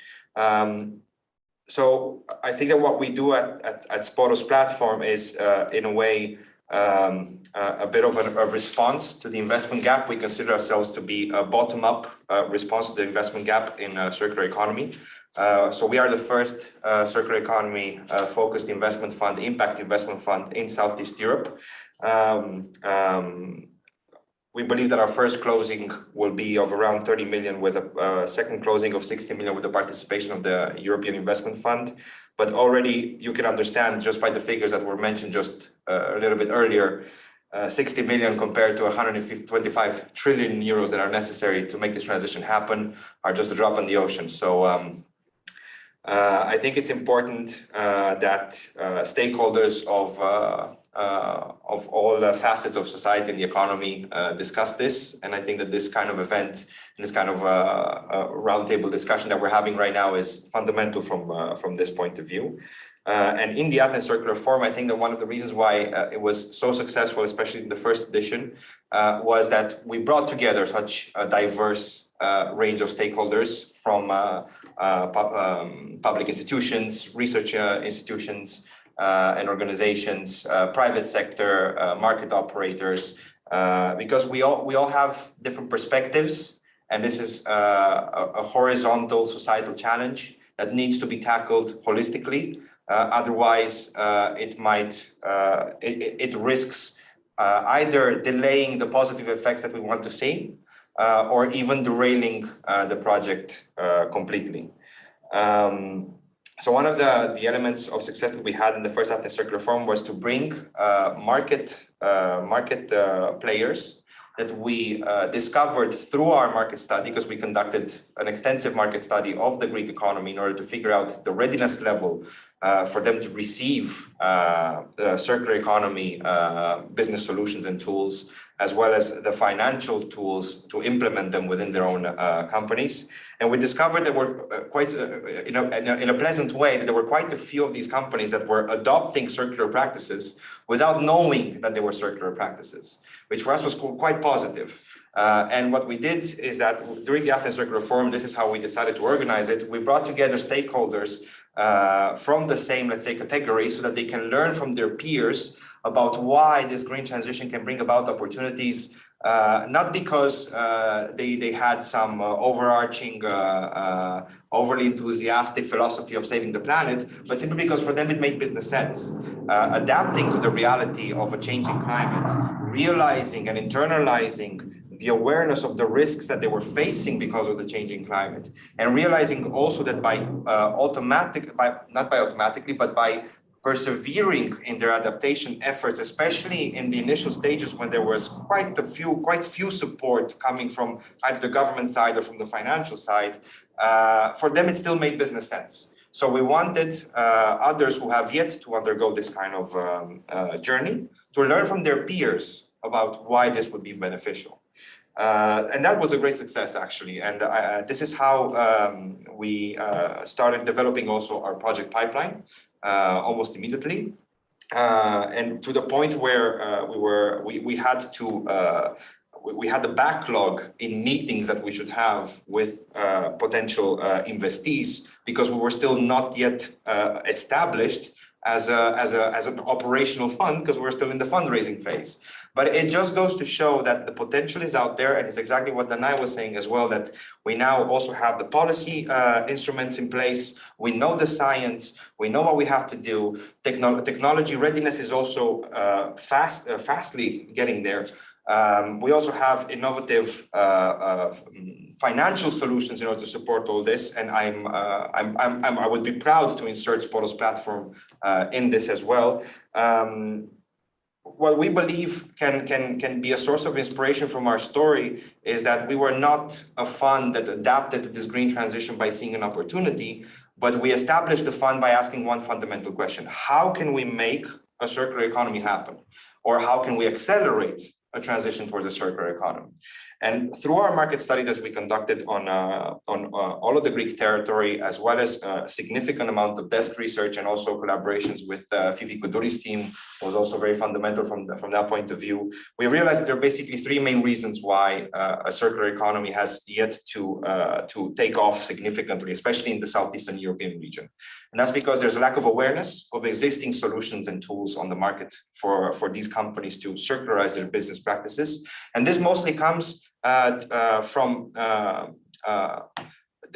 So I think that what we do at Sporos platform is in a way a bit of a response to the investment gap. We consider ourselves to be a bottom-up response to the investment gap in circular economy. So we are the first circular economy focused investment fund, impact investment fund in Southeast Europe. We believe that our first closing will be of around 30 million with a second closing of 60 million with the participation of the European Investment Fund. But already you can understand just by the figures that were mentioned just a little bit earlier, 60 million compared to 125 trillion euros that are necessary to make this transition happen are just a drop in the ocean. So I think it's important that stakeholders of all facets of society and the economy discuss this. And I think that this kind of event, this kind of roundtable discussion that we're having right now is fundamental from this point of view. And in the Athens Circular Forum, I think that one of the reasons why it was so successful, especially in the first edition, was that we brought together such a diverse range of stakeholders from public institutions, research institutions, and organizations, private sector, market operators, because we all have different perspectives, and this is a horizontal societal challenge that needs to be tackled holistically. Otherwise, it risks either delaying the positive effects that we want to see, or even derailing the project completely. So one of the elements of success that we had in the first Athens Circular Forum was to bring market players that we discovered through our market study, because we conducted an extensive market study of the Greek economy in order to figure out the readiness level for them to receive circular economy business solutions and tools, as well as the financial tools to implement them within their own companies. And we discovered that we're quite, in a pleasant way, that there were quite a few of these companies that were adopting circular practices without knowing that they were circular practices, which for us was quite positive. And what we did is that during the Athens Circular Forum, this is how we decided to organize it. We brought together stakeholders from the same, let's say, category, so that they can learn from their peers about why this green transition can bring about opportunities, not because they had some overarching, overly enthusiastic philosophy of saving the planet, but simply because for them it made business sense. Adapting to the reality of a changing climate, realizing and internalizing the awareness of the risks that they were facing because of the changing climate, and realizing also that by persevering in their adaptation efforts, especially in the initial stages when there was quite few support coming from either the government side or from the financial side, for them it still made business sense. So we wanted others who have yet to undergo this kind of journey to learn from their peers about why this would be beneficial. And that was a great success, actually. And this is how we started developing also our project pipeline almost immediately. And to the point where we had the backlog in meetings that we should have with potential investees, because we were still not yet established as an operational fund because we're still in the fundraising phase. But it just goes to show that the potential is out there, and it's exactly what Danai was saying as well, that we now also have the policy instruments in place. We know the science, we know what we have to do. Technology readiness is also fastly getting there. We also have innovative financial solutions in order to support all this, and I would be proud to insert Sporo's platform in this as well. What we believe can be a source of inspiration from our story is that we were not a fund that adapted to this green transition by seeing an opportunity, but we established the fund by asking one fundamental question: how can we make a circular economy happen, or how can we accelerate a transition towards a circular economy? And through our market study that we conducted on all of the Greek territory, as well as a significant amount of desk research and also collaborations with Fifi Kuduri's team, was also very fundamental from that point of view. We realized there are basically three main reasons why a circular economy has yet to take off significantly, especially in the Southeastern European region. And that's because there's a lack of awareness of existing solutions and tools on the market for these companies to circularize their business practices. And this mostly comes from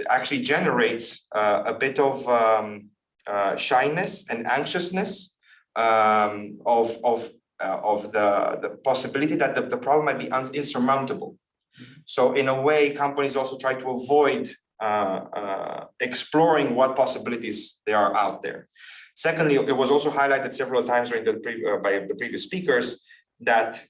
actually generates a bit of shyness and anxiousness of the possibility that the problem might be insurmountable. So in a way, companies also try to avoid exploring what possibilities there are out there. Secondly, it was also highlighted several times during by the previous speakers that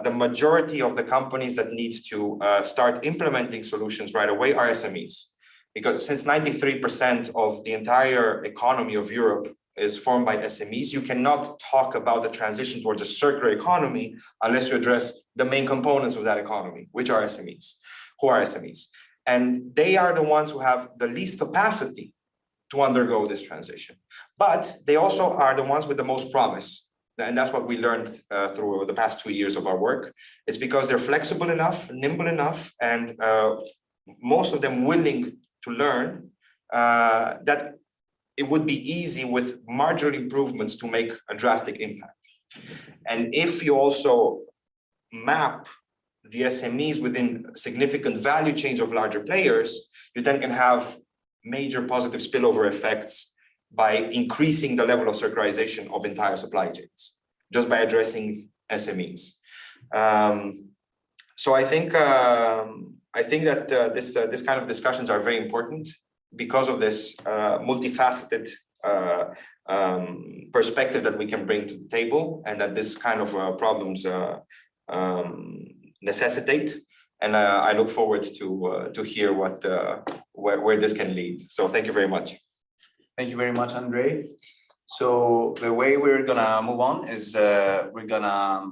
the majority of the companies that need to start implementing solutions right away are SMEs. Because since 93% of the entire economy of Europe is formed by SMEs, you cannot talk about the transition towards a circular economy unless you address the main components of that economy, which are SMEs, who are SMEs. And they are the ones who have the least capacity to undergo this transition. But they also are the ones with the most promise. And that's what we learned through the past 2 years of our work. It's because they're flexible enough, nimble enough, and most of them willing to learn that it would be easy with marginal improvements to make a drastic impact. And if you also map the SMEs within significant value chains of larger players, you then can have major positive spillover effects by increasing the level of circularization of entire supply chains, just by addressing SMEs. So I think that this kind of discussions are very important because of this multifaceted perspective that we can bring to the table, and that this kind of problems necessitate. And I look forward to hear where this can lead. So thank you very much. Thank you very much, Andre. So the way we're gonna move on is we're gonna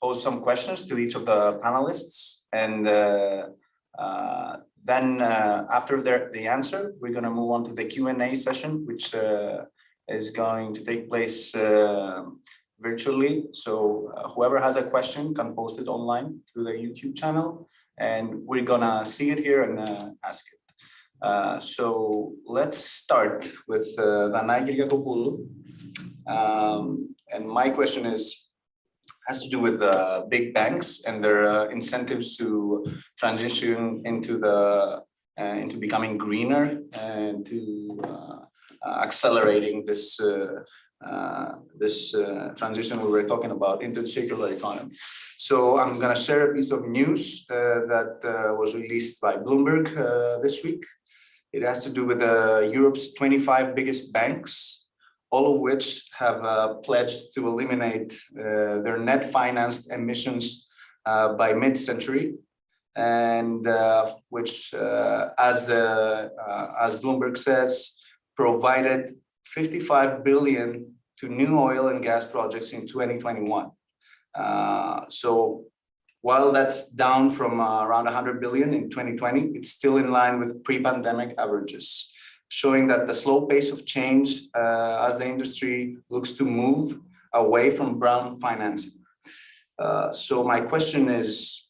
pose some questions to each of the panelists, and then after the answer, we're gonna move on to the Q&A session, which is going to take place virtually. So whoever has a question can post it online through the YouTube channel, and we're gonna see it here and ask it. So let's start with Danai Kyriakopoulou. And my question has to do with the big banks and their incentives to transition into becoming greener and to accelerating this transition we were talking about into the circular economy. So I'm going to share a piece of news that was released by Bloomberg this week. It has to do with Europe's 25 biggest banks, all of which have pledged to eliminate their net financed emissions by mid-century, and which, as Bloomberg says, provided 55 billion to new oil and gas projects in 2021. So while that's down from around 100 billion in 2020, it's still in line with pre-pandemic averages, showing that the slow pace of change as the industry looks to move away from brown financing. So my question is,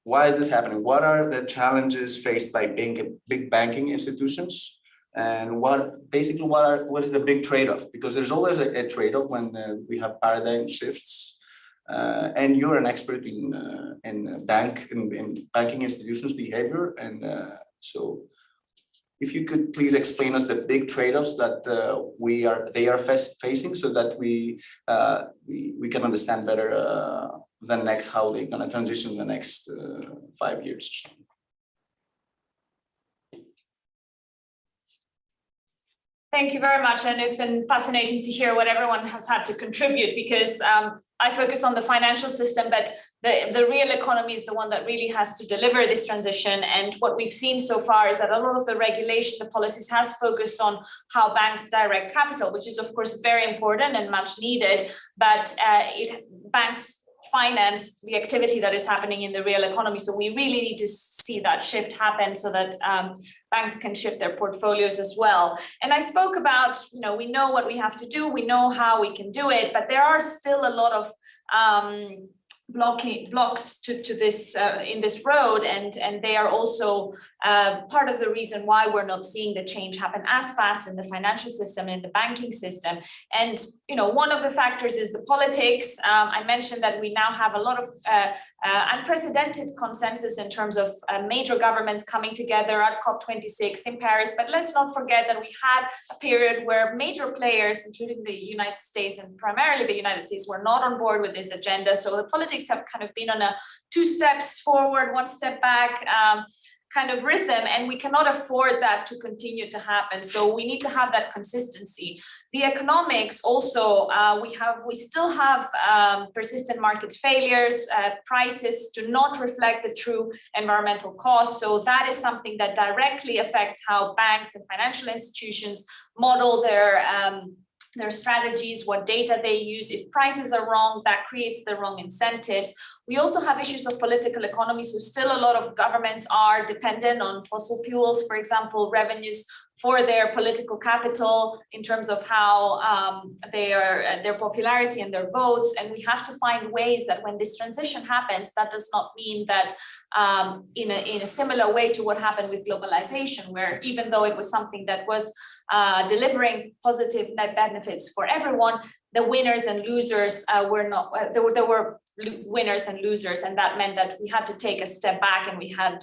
why is this happening? What are the challenges faced by big banking institutions and what is the big trade-off? Because there's always a trade-off when we have paradigm shifts. And you're an expert in banking institutions' behavior, and so if you could please explain us the big trade-offs that they are facing, so that we can understand better how they're going to transition in the next 5 years. Thank you very much, and it's been fascinating to hear what everyone has had to contribute, because I focus on the financial system, but the real economy is the one that really has to deliver this transition. And what we've seen so far is that a lot of the regulation, the policies has focused on how banks direct capital, which is of course very important and much needed, but banks finance the activity that is happening in the real economy. So we really need to see that shift happen so that banks can shift their portfolios as well. And I spoke about, we know what we have to do, we know how we can do it, but there are still a lot of blocks to this in this road, and they are also part of the reason why we're not seeing the change happen as fast in the financial system and in the banking system. And one of the factors is the politics. I mentioned that we now have a lot of unprecedented consensus in terms of major governments coming together at COP26 in Paris, but let's not forget that we had a period where major players, including the United States and primarily the United States, were not on board with this agenda. So the politics have kind of been on a 2 steps forward, 1 step back kind of rhythm, and we cannot afford that to continue to happen. So we need to have that consistency. The economics also, we still have persistent market failures. Prices do not reflect the true environmental costs. So that is something that directly affects how banks and financial institutions model their strategies, what data they use. If prices are wrong, that creates the wrong incentives. We also have issues of political economy. So still a lot of governments are dependent on fossil fuels, for example, revenues for their political capital in terms of how their popularity and their votes. And we have to find ways that when this transition happens, that does not mean that in a similar way to what happened with globalization, where even though it was something that was delivering positive net benefits for everyone, the winners and losers were not, there were winners and losers, and that meant that we had to take a step back, and we had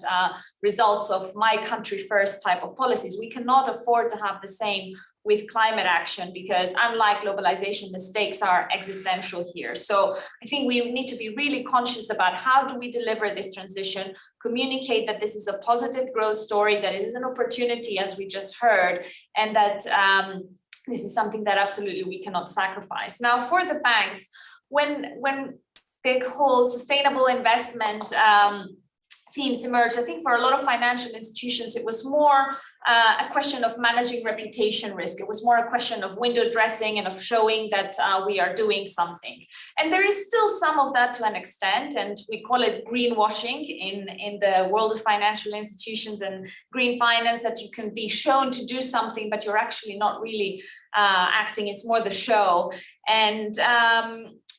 results of my country first type of policies. We cannot afford to have the same with climate action, because unlike globalization, the stakes are existential here. So I think we need to be really conscious about how do we deliver this transition, communicate that this is a positive growth story, that it is an opportunity, as we just heard, and that this is something that absolutely we cannot sacrifice. Now, for the banks, when the whole sustainable investment themes emerged, I think for a lot of financial institutions, it was more a question of managing reputation risk. It was more a question of window dressing and of showing that we are doing something. And there is still some of that to an extent, and we call it greenwashing in the world of financial institutions and green finance, that you can be shown to do something, but you're actually not really acting. It's more the show. And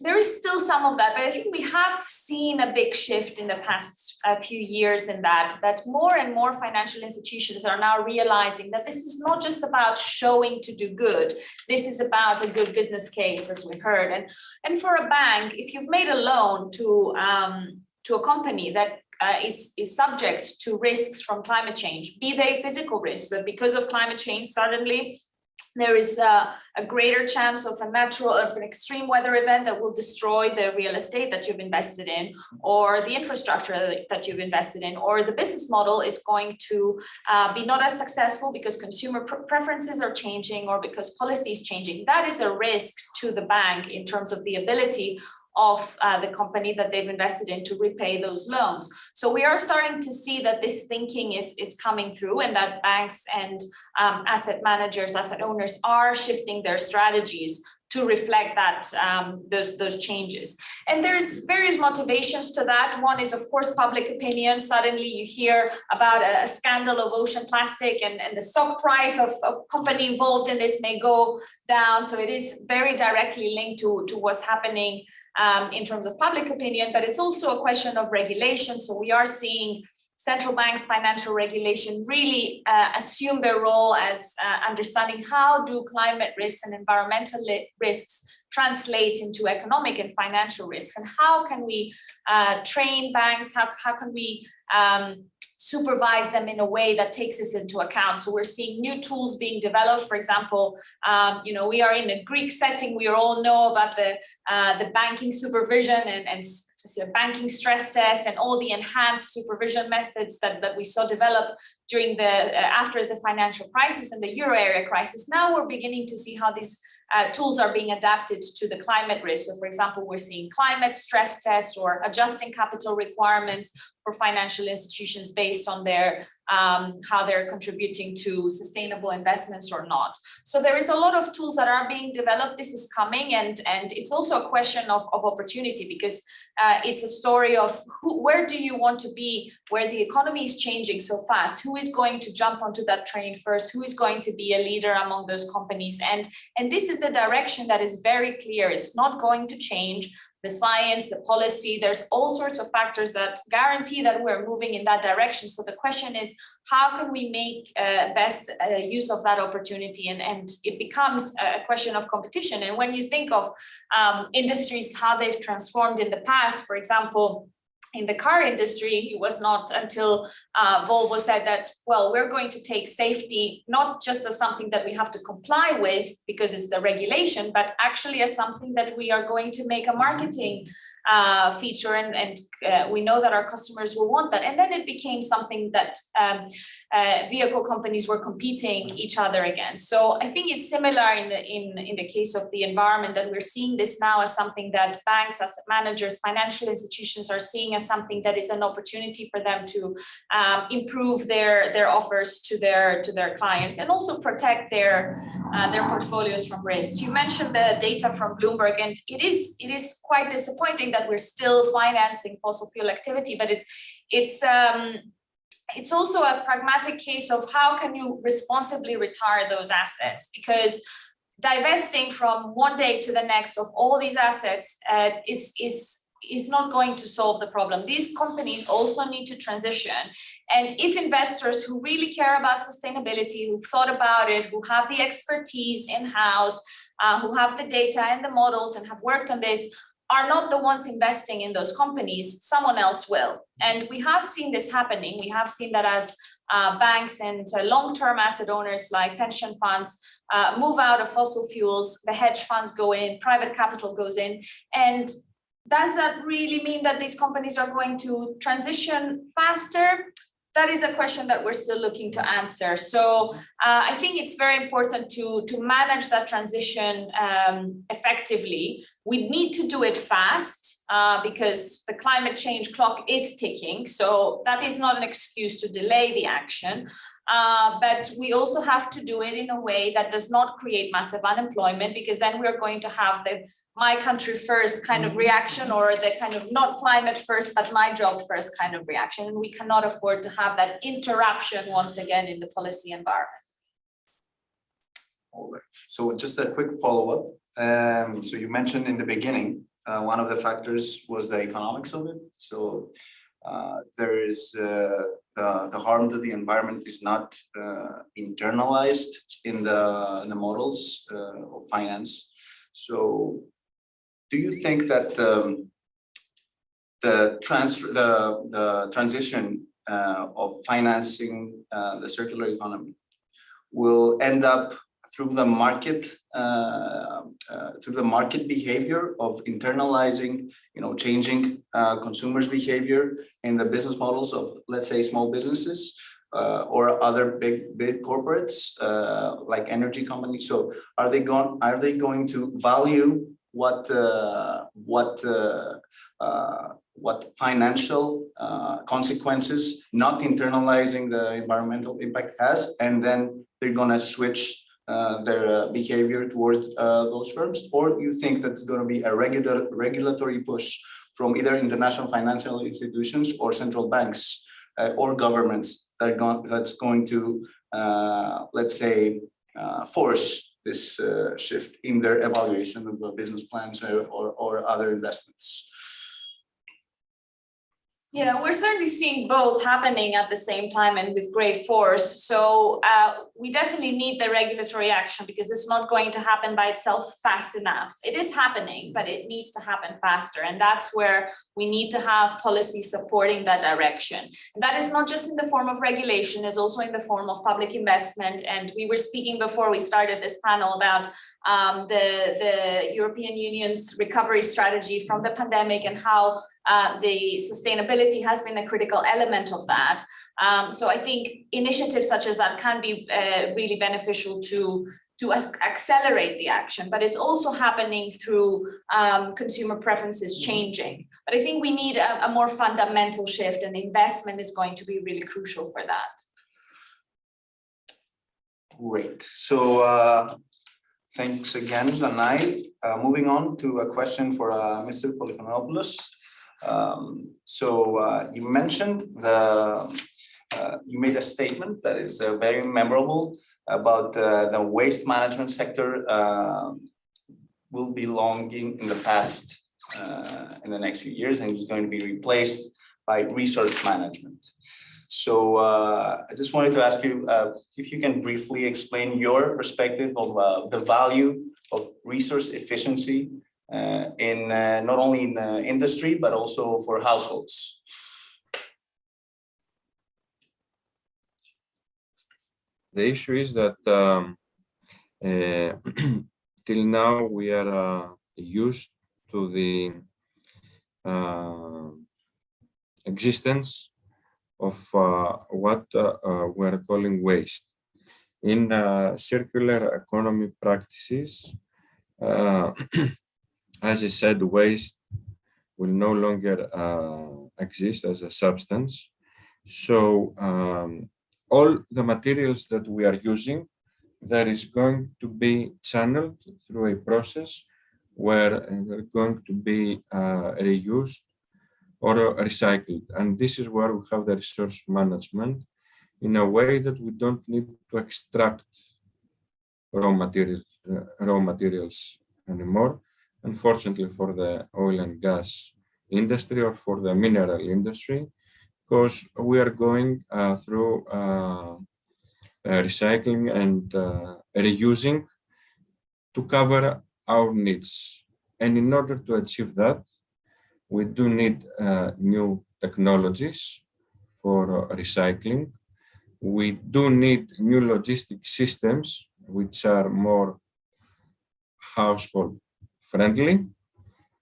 there is still some of that, but I think we have seen a big shift in the past few years in that more and more financial institutions are now realizing that this is not just about showing to do good. This is about a good business case, as we heard. And for a bank, if you've made a loan to a company that is subject to risks from climate change, be they physical risks, that because of climate change, suddenly there is a greater chance of an extreme weather event that will destroy the real estate that you've invested in, or the infrastructure that you've invested in, or the business model is going to be not as successful because consumer preferences are changing or because policy is changing. That is a risk to the bank in terms of the ability of the company that they've invested in to repay those loans. So we are starting to see that this thinking is coming through, and that banks and asset managers, asset owners are shifting their strategies to reflect that those changes. And there's various motivations to that. One is, of course, public opinion. Suddenly you hear about a scandal of ocean plastic, and the stock price of company involved in this may go down. So it is very directly linked to what's happening in terms of public opinion, but it's also a question of regulation. So we are seeing central banks, financial regulation really assume their role as understanding how do climate risks and environmental risks translate into economic and financial risks, and how can we train banks, how can we supervise them in a way that takes this into account. So we're seeing new tools being developed. For example, we are in a Greek setting. We all know about the banking supervision and banking stress tests and all the enhanced supervision methods that we saw develop during after the financial crisis and the euro area crisis. Now we're beginning to see how these tools are being adapted to the climate risk. So for example, we're seeing climate stress tests or adjusting capital requirements for financial institutions based on their how they're contributing to sustainable investments or not. So there is a lot of tools that are being developed. This is coming, and it's also a question of opportunity, because it's a story of where do you want to be, where the economy is changing so fast, who is going to jump onto that train first, who is going to be a leader among those companies, and this is the direction that is very clear. It's not going to change. The science, the policy, there's all sorts of factors that guarantee that we're moving in that direction. So the question is, how can we make best use of that opportunity? And it becomes a question of competition. And when you think of industries, how they've transformed in the past, for example, in the car industry, it was not until Volvo said that, well, we're going to take safety not just as something that we have to comply with because it's the regulation, but actually as something that we are going to make a marketing feature, and we know that our customers will want that. And then it became something that vehicle companies were competing each other against. So I think it's similar in the case of the environment, that we're seeing this now as something that banks, asset managers, financial institutions are seeing as something that is an opportunity for them to improve their offers to their clients, and also protect their portfolios from risks. You mentioned the data from Bloomberg, and it is quite disappointing that we're still financing fossil fuel activity, but it's also a pragmatic case of how can you responsibly retire those assets, because divesting from one day to the next of all these assets is not going to solve the problem. These companies also need to transition. And if investors who really care about sustainability, who've thought about it, who have the expertise in-house, who have the data and the models and have worked on this, are not the ones investing in those companies, someone else will. And we have seen this happening. We have seen that as banks and long-term asset owners like pension funds move out of fossil fuels, the hedge funds go in, private capital goes in. And does that really mean that these companies are going to transition faster? That is a question that we're still looking to answer. So I think it's very important to manage that transition effectively. We need to do it fast because the climate change clock is ticking. So that is not an excuse to delay the action. But we also have to do it in a way that does not create massive unemployment, because then we're going to have the my country first kind of reaction, or the kind of not climate first, but my job first kind of reaction. And we cannot afford to have that interruption once again in the policy environment. All right. So just a quick follow-up. So you mentioned in the beginning, one of the factors was the economics of it. So there is the harm to the environment is not internalized in the models of finance. So do you think that the transition of financing the circular economy will end up through the market behavior of internalizing, changing consumers' behavior in the business models of, let's say, small businesses or other big corporates like energy companies? So are they going to value what financial consequences not internalizing the environmental impact has, and then they're going to switch their behavior towards those firms? Or do you think that's going to be a regulatory push from either international financial institutions or central banks or governments that's going to, let's say, force this shift in their evaluation of business plans or other investments? Yeah, we're certainly seeing both happening at the same time and with great force. So we definitely need the regulatory action because it's not going to happen by itself fast enough. It is happening, but it needs to happen faster. And that's where we need to have policy supporting that direction. And that is not just in the form of regulation, it's also in the form of public investment. And we were speaking before we started this panel about the European Union's recovery strategy from the pandemic and how the sustainability has been a critical element of that. So I think initiatives such as that can be really beneficial to accelerate the action, but it's also happening through consumer preferences changing. But I think we need a more fundamental shift, and investment is going to be really crucial for that. Great. So thanks again, Danai. Moving on to a question for Mr. Polychronopoulos. You mentioned you made a statement that is very memorable about the waste management sector will be longing in the past in the next few years and is going to be replaced by resource management. So I just wanted to ask you if you can briefly explain your perspective of the value of resource efficiency in not only in industry, but also for households. The issue is that till now we are used to the existence of what we're calling waste. In circular economy practices, as I said, waste will no longer exist as a substance. So all the materials that we are using, that is going to be channeled through a process where they're going to be reused or recycled. And this is where we have the resource management in a way that we don't need to extract raw materials anymore. Unfortunately for the oil and gas industry or for the mineral industry, because we are going through recycling and reusing to cover our needs. And in order to achieve that, we do need new technologies for recycling. We do need new logistic systems, which are more household friendly.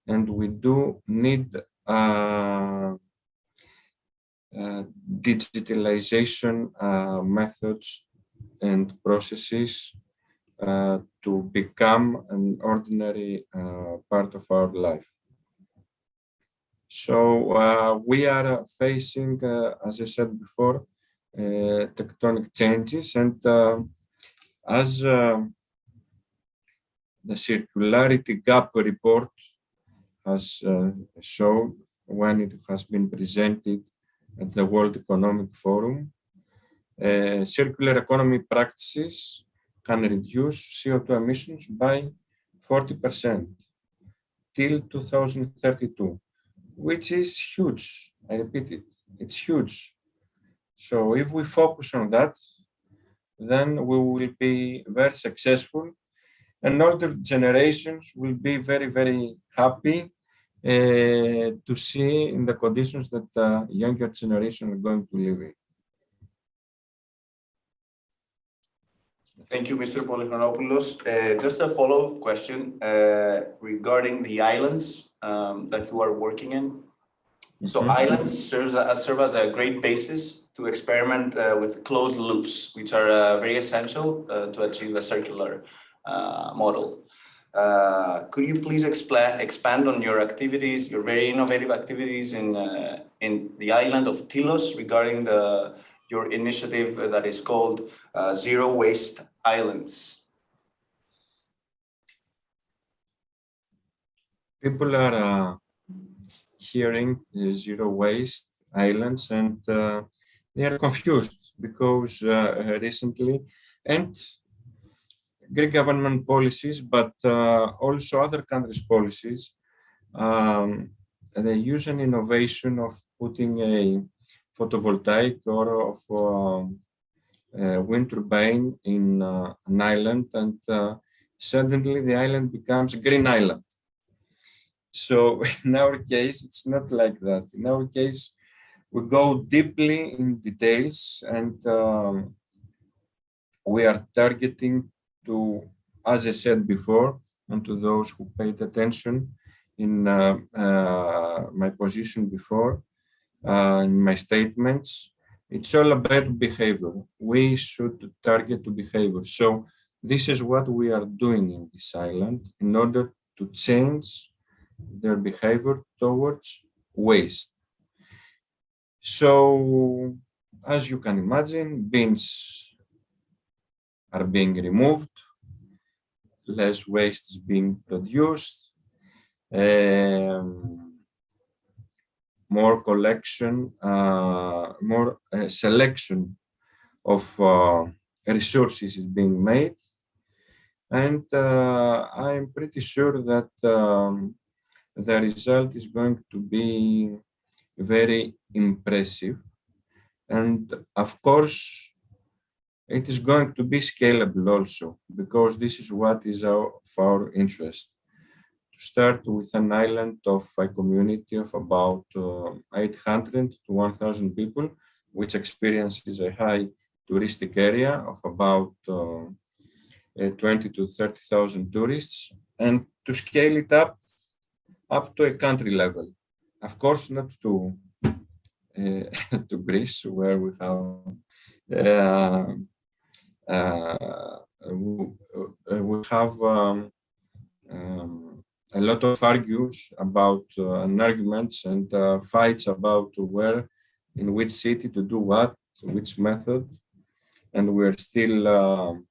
And we do need digitalization methods and processes to become an ordinary part of our life. So we are facing, as I said before, tectonic changes, and as the circularity gap report has shown when it has been presented at the World Economic Forum, circular economy practices can reduce CO2 emissions by 40% till 2032, which is huge. I repeat it, it's huge. So if we focus on that, then we will be very successful, and older generations will be very, very happy to see in the conditions that the younger generation are going to live in. Thank you, Mr. Polychronopoulos. Just a follow-up question regarding the islands that you are working in. So islands serve as a great basis to experiment with closed loops, which are very essential to achieve a circular model. Could you please expand on your activities, your very innovative activities in the island of Tilos regarding your initiative that is called Zero Waste Islands? People are hearing zero waste islands, and they are confused because recently, and Greek government policies, but also other countries' policies, they use an innovation of putting a photovoltaic or of wind turbine in an island, and suddenly the island becomes a green island. So in our case, it's not like that. In our case, we go deeply in details, and we are targeting to, as I said before, and to those who paid attention in my position before, in my statements, it's all about behavior. We should target to behavior. So this is what we are doing in this island in order to change their behavior towards waste. So, as you can imagine, bins are being removed, less waste is being produced, more collection, more selection of resources is being made. And I'm pretty sure that the result is going to be very impressive. And of course, it is going to be scalable also, because this is what is of our interest. To start with an island of a community of about 800 to 1,000 people, which experiences a high touristic area of about 20 to 30,000 tourists, and to scale it up to a country level. Of course, not to to Greece, where we have we have a lot of argues about and arguments and fights about where, in which city to do what, which method, and we're still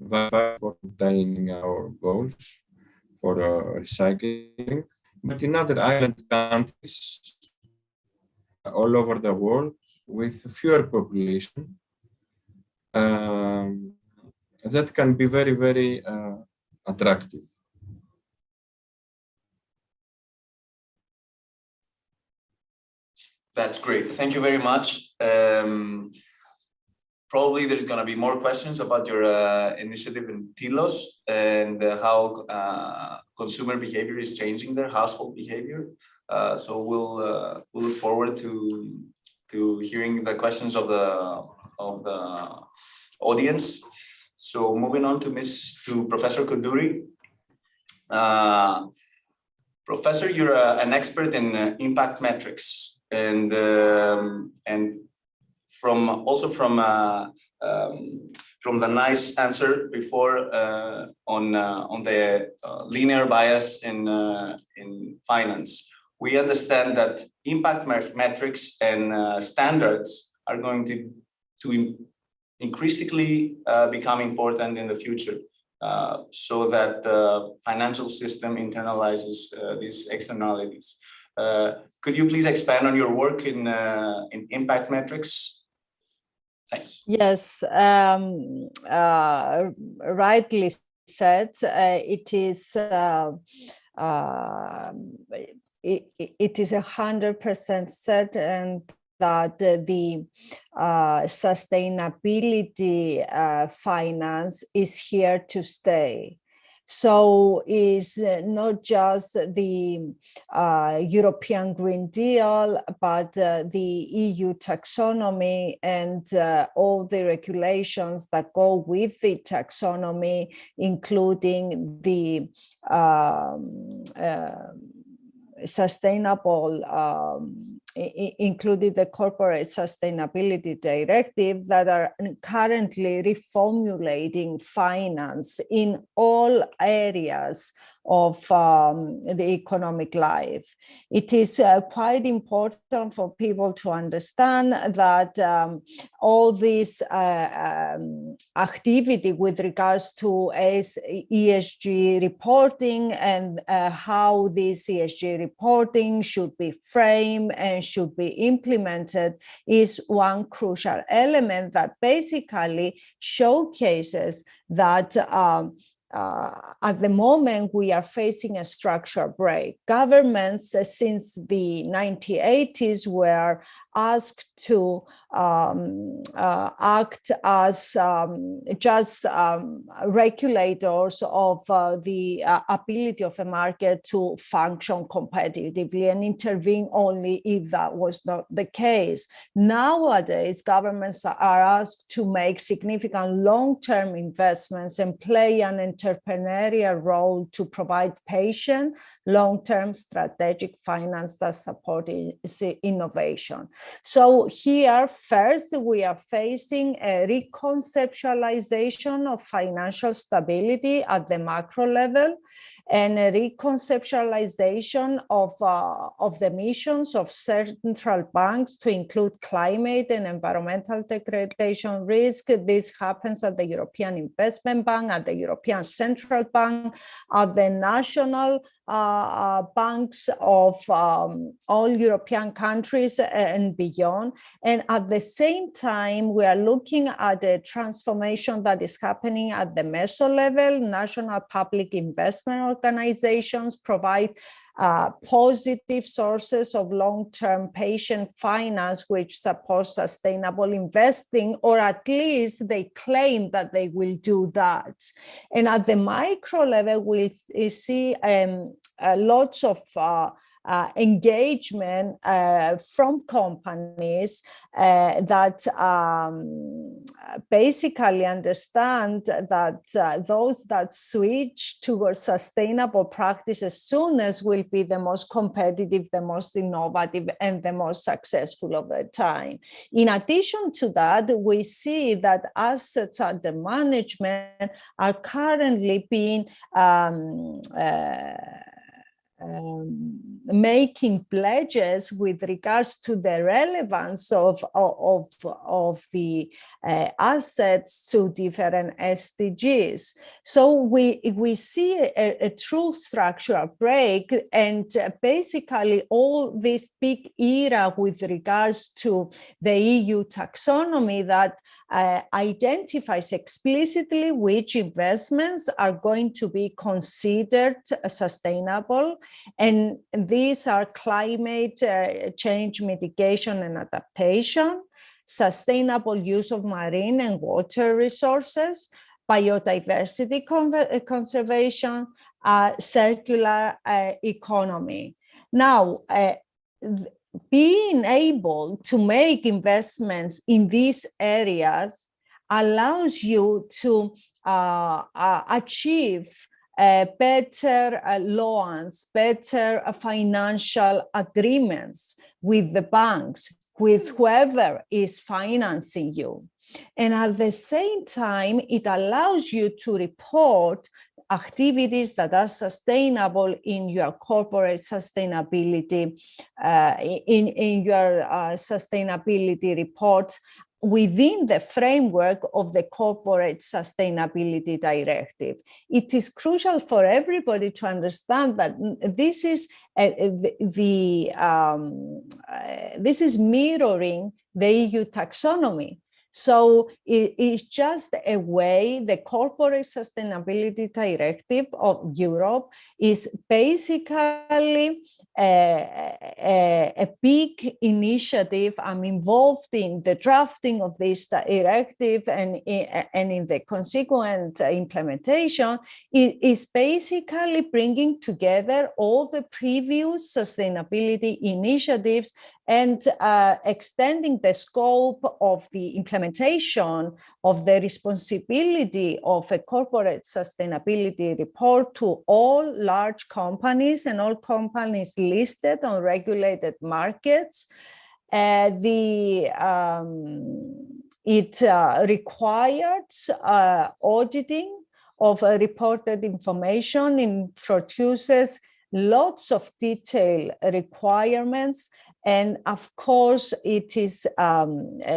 for obtaining our goals for recycling. But in other island countries all over the world with fewer population, that can be very, very attractive. That's great. Thank you very much. Probably there's going to be more questions about your initiative in Tilos and how consumer behavior is changing their household behavior. So we'll look forward to hearing the questions of the audience. So moving on to Professor Kouduri. Professor, you're an expert in impact metrics, and from the nice answer before on the linear bias in finance, we understand that impact metrics and standards are going to increasingly become important in the future, so that the financial system internalizes these externalities. Could you please expand on your work in impact metrics? Thanks. Yes, rightly said. It is 100% certain that the sustainability finance is here to stay. So is not just the European Green Deal, but the EU taxonomy and all the regulations that go with the taxonomy, including the sustainable, including the Corporate Sustainability Directive, that are currently reformulating finance in all areas of the economic life. It is quite important for people to understand that all this activity with regards to ESG reporting and how this ESG reporting should be framed and should be implemented is one crucial element that basically showcases that at the moment, we are facing a structural break. Governments since the 1980s were asked to act as just regulators of the ability of a market to function competitively and intervene only if that was not the case. Nowadays, governments are asked to make significant long-term investments and play an entrepreneurial role to provide patient, long-term strategic finance that support innovation. So here, first, we are facing a reconceptualization of financial stability at the macro level and a reconceptualization of the missions of central banks to include climate and environmental degradation risk. This happens at the European Investment Bank, at the European Central Bank, at the national banks of all European countries and beyond. And at the same time, we are looking at the transformation that is happening at the meso level. National public investment organizations provide positive sources of long-term patient finance, which support sustainable investing, or at least they claim that they will do that. And at the micro level, we see lots of engagement from companies that basically understand that those that switch towards sustainable practices soonest will be the most competitive, the most innovative, and the most successful of the time. In addition to that, we see that assets under management are currently being making pledges with regards to the relevance of the assets to different SDGs. So we see a true structural break, and basically all this big era with regards to the EU taxonomy that identifies explicitly which investments are going to be considered sustainable. And these are climate change mitigation and adaptation, sustainable use of marine and water resources, biodiversity conservation, circular economy. Now, being able to make investments in these areas allows you to achieve better loans, better financial agreements with the banks, with whoever is financing you. And at the same time, it allows you to report activities that are sustainable in your corporate sustainability, in your sustainability report within the framework of the Corporate Sustainability Directive. It is crucial for everybody to understand that this is this is mirroring the EU taxonomy. So it's just a way the Corporate Sustainability Directive of Europe is basically a big initiative. I'm involved in the drafting of this directive and in the consequent implementation. It is basically bringing together all the previous sustainability initiatives and extending the scope of the implementation of the responsibility of a corporate sustainability report to all large companies and all companies listed on regulated markets. It requires auditing of reported information, introduces lots of detailed requirements, and of course, it is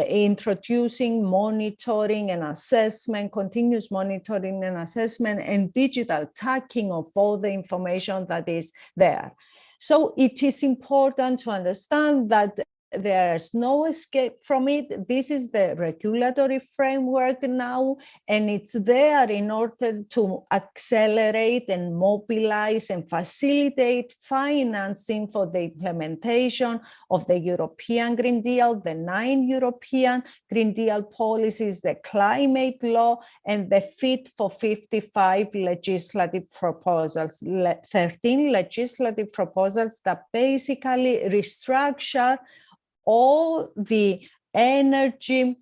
introducing monitoring and assessment, continuous monitoring and assessment, and digital tagging of all the information that is there. So it is important to understand that there's no escape from it. This is the regulatory framework now, and it's there in order to accelerate and mobilize and facilitate financing for the implementation of the European Green Deal, the 9 European Green Deal policies, the climate law, and the Fit for 55 legislative proposals, 13 legislative proposals that basically restructure all the energy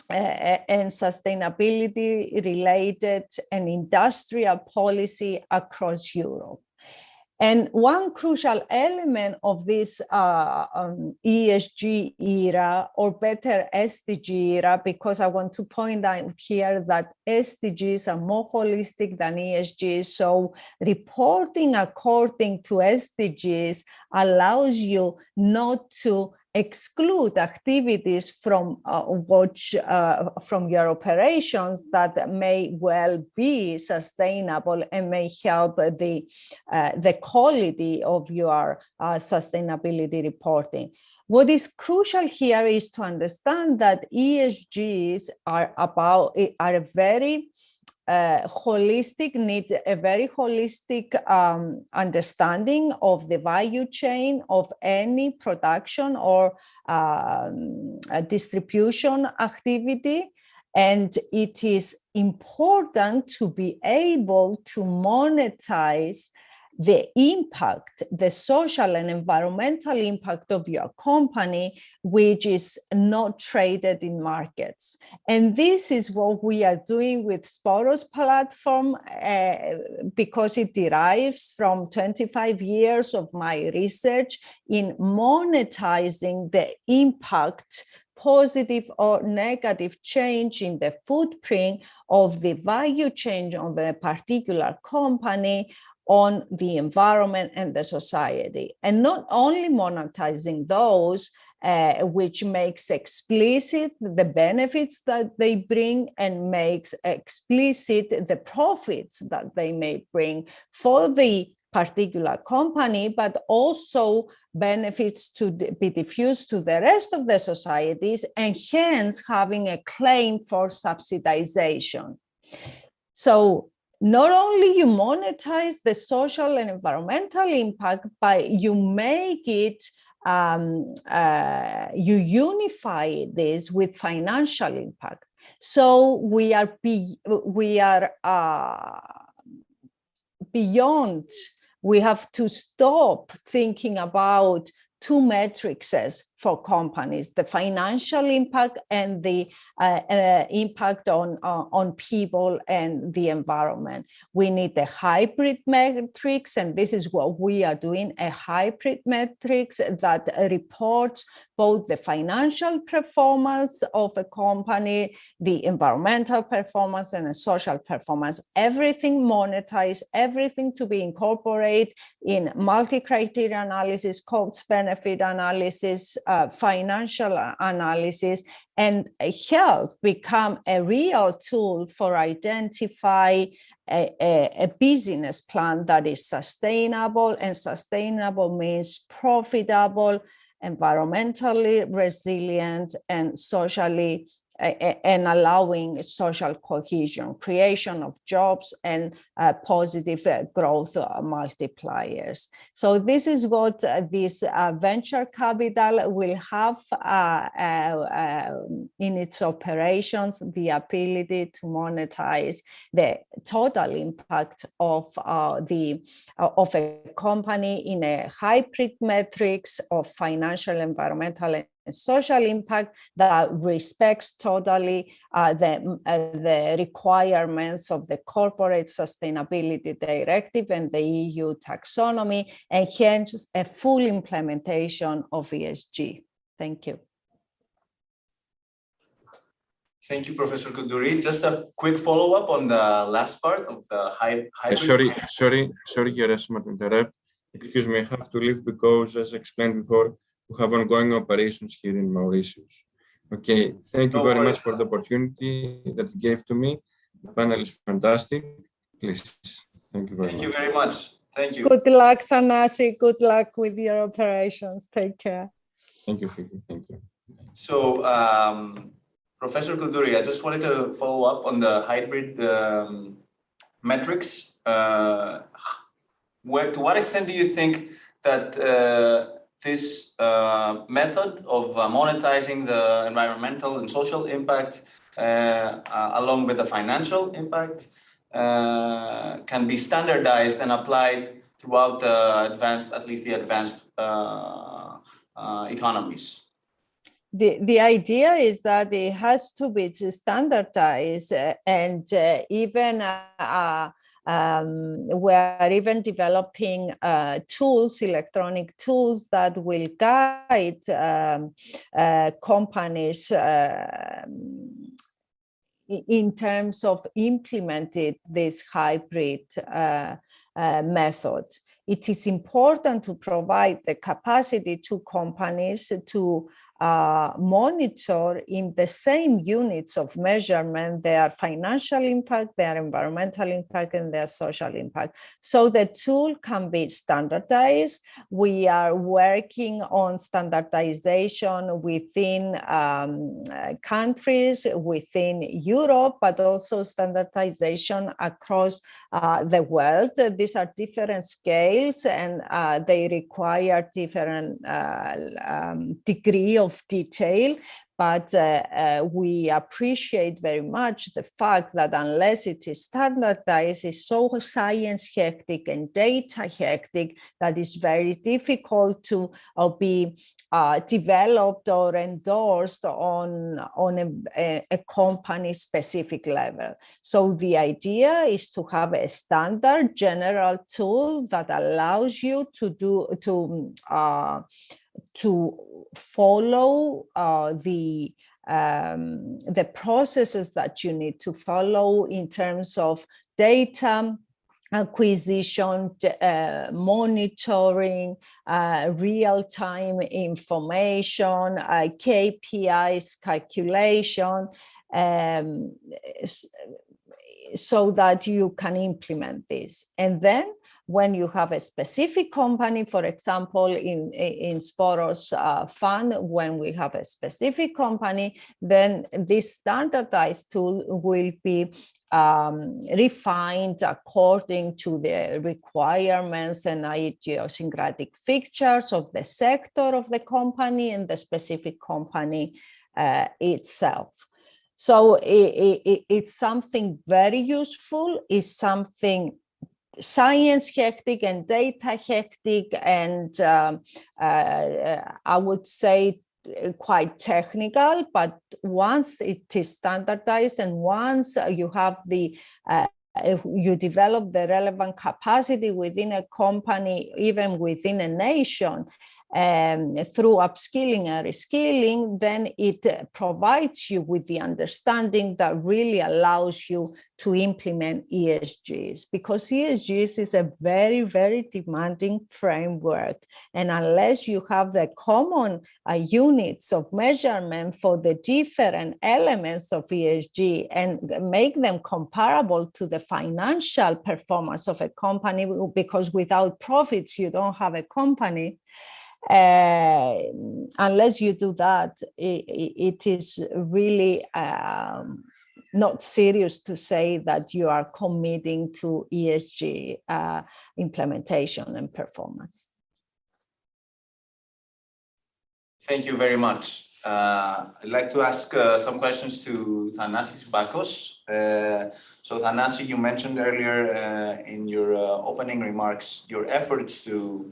and sustainability related and industrial policy across Europe. And one crucial element of this ESG era, or better SDG era, because I want to point out here that SDGs are more holistic than ESG. So reporting according to SDGs allows you not to exclude activities from from your operations that may well be sustainable and may help the quality of your sustainability reporting. What is crucial here is to understand that ESGs are a very need a very holistic understanding of the value chain of any production or distribution activity. And it is important to be able to monetize the impact, the social and environmental impact of your company, which is not traded in markets. And this is what we are doing with Sporos platform, because it derives from 25 years of my research in monetizing the impact, positive or negative change in the footprint of the value chain of a particular company on the environment and the society. And not only monetizing those, which makes explicit the benefits that they bring and makes explicit the profits that they may bring for the particular company, but also benefits to be diffused to the rest of the societies, and hence having a claim for subsidization. So not only you monetize the social and environmental impact, but you make it, you unify this with financial impact. So we are beyond, we have to stop thinking about two metrics for companies, the financial impact and the impact on people and the environment. We need a hybrid metrics, and this is what we are doing, a hybrid metrics that reports both the financial performance of a company, the environmental performance, and the social performance. Everything monetized, everything to be incorporated in multi-criteria analysis, cost-benefit analysis, financial analysis, and help become a real tool for identify a business plan that is sustainable, and sustainable means profitable, environmentally resilient, and socially and allowing social cohesion, creation of jobs, and positive growth multipliers. So this is what this venture capital will have in its operations, the ability to monetize the total impact of a company in a hybrid metrics of financial, environmental, and social impact that respects totally the requirements of the Corporate Sustainability Directive and the EU taxonomy, and hence a full implementation of ESG. Thank you. Thank you, Professor Kuduri. Just a quick follow-up on the last part of the hybrid. Sorry, Gerasimos, to interrupt. Excuse me, I have to leave because, as explained before, we have ongoing operations here in Mauritius. Okay, thank you very much for the opportunity that you gave to me. The panel is fantastic. Please, thank you very much. Thank you very much. Thank you. Good luck, Thanasi. Good luck with your operations. Take care. Thank you, Fifi. Thank you. So, Professor Kuduri, I just wanted to follow up on the hybrid metrics. To what extent do you think that this method of monetizing the environmental and social impact along with the financial impact can be standardized and applied throughout the advanced, at least the advanced economies? The idea is that it has to be standardized, and even we're even developing tools, electronic tools that will guide companies in terms of implementing this hybrid method. It is important to provide the capacity to companies to monitor in the same units of measurement their financial impact, their environmental impact, and their social impact. So the tool can be standardized. We are working on standardization within countries within Europe, but also standardization across the world. These are different scales, and they require different degree of detail, but we appreciate very much the fact that unless it is standardized, it's so science hectic and data hectic that it's very difficult to be developed or endorsed on a company specific level. So the idea is to have a standard general tool that allows you to follow the processes that you need to follow in terms of data acquisition, monitoring, real-time information, KPIs calculation, so that you can implement this. And then when you have a specific company, for example, in Sporos fund, when we have a specific company, then this standardized tool will be refined according to the requirements and idiosyncratic features of the sector of the company and the specific company itself. So it's something very useful, it's something science hectic and data hectic, and I would say quite technical, but once it is standardized and once you have you develop the relevant capacity within a company, even within a nation, through upskilling and reskilling, then it provides you with the understanding that really allows you to implement ESGs, because ESGs is a very, very demanding framework. And unless you have the common units of measurement for the different elements of ESG and make them comparable to the financial performance of a company, because without profits, you don't have a company. Unless you do that, it is really not serious to say that you are committing to ESG implementation and performance. Thank you very much. I'd like to ask some questions to Thanasis Bakos. So Thanasi, you mentioned earlier in your opening remarks your efforts to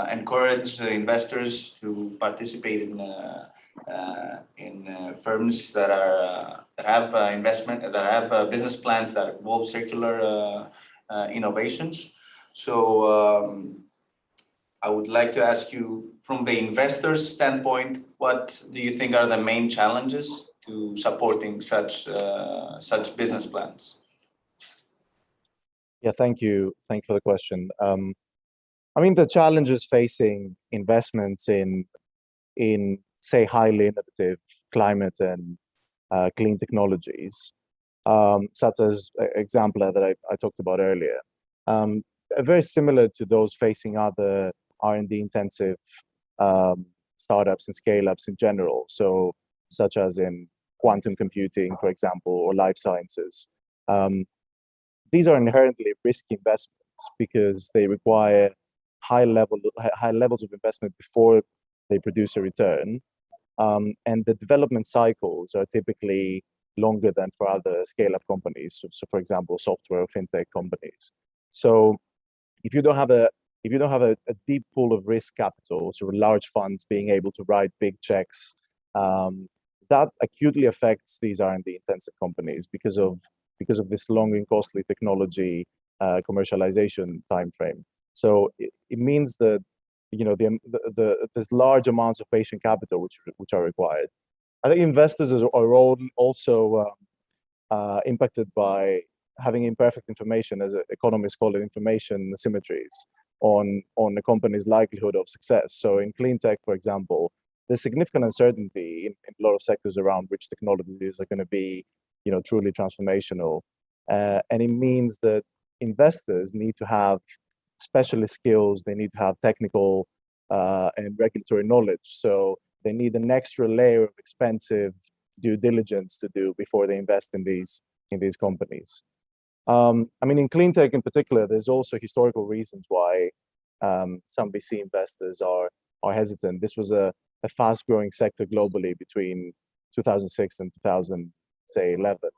encourage investors to participate in firms that have business plans that involve circular innovations. So I would like to ask you, from the investor's standpoint, what do you think are the main challenges to supporting such business plans? Yeah, thank you. Thank you for the question. I mean, the challenges facing investments in say, highly innovative climate and clean technologies, such as example that I talked about earlier, are very similar to those facing other R&D intensive startups and scale-ups in general. So such as in quantum computing, for example, or life sciences. These are inherently risky investments because they require high levels of investment before they produce a return. And the development cycles are typically longer than for other scale-up companies. So for example, software or fintech companies. So if you don't have a deep pool of risk capital, so large funds being able to write big checks, that acutely affects these R&D intensive companies because of this long and costly technology commercialization timeframe. So it means that there's large amounts of patient capital which are required. I think investors are all also impacted by having imperfect information, as economists call it, information asymmetries on a company's likelihood of success. So in clean tech, for example, there's significant uncertainty in a lot of sectors around which technologies are going to be, truly transformational, and it means that investors need to have specialist skills. They need to have technical and regulatory knowledge. So they need an extra layer of expensive due diligence to do before they invest in these companies. In clean tech in particular, there's also historical reasons why some VC investors are hesitant. This was a fast-growing sector globally between 2006 and 2011.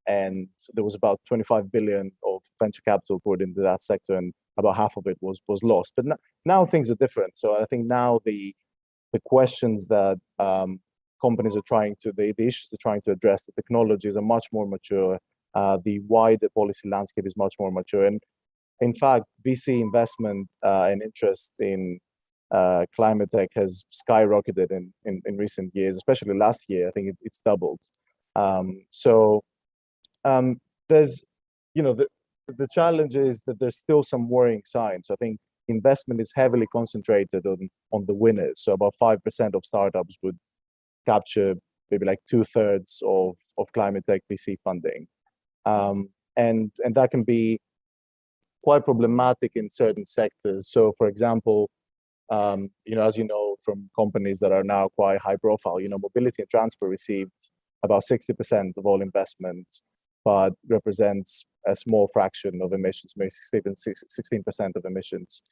And there was about 25 billion of venture capital poured into that sector, and about half of it was lost. But now things are different. So I think now the questions that companies are the issues they're trying to address, the technologies are much more mature. The wider policy landscape is much more mature. And in fact, VC investment and interest in climate tech has skyrocketed in recent years, especially last year. I think it's doubled. There's, the challenge is that there's still some worrying signs. I think investment is heavily concentrated on the winners. So about 5% of startups would capture maybe like 2/3 of climate tech VC funding. And that can be quite problematic in certain sectors. So for example, as you know, from companies that are now quite high profile, mobility and transport received about 60% of all investments, but represents a small fraction of emissions, maybe 16% of emissions.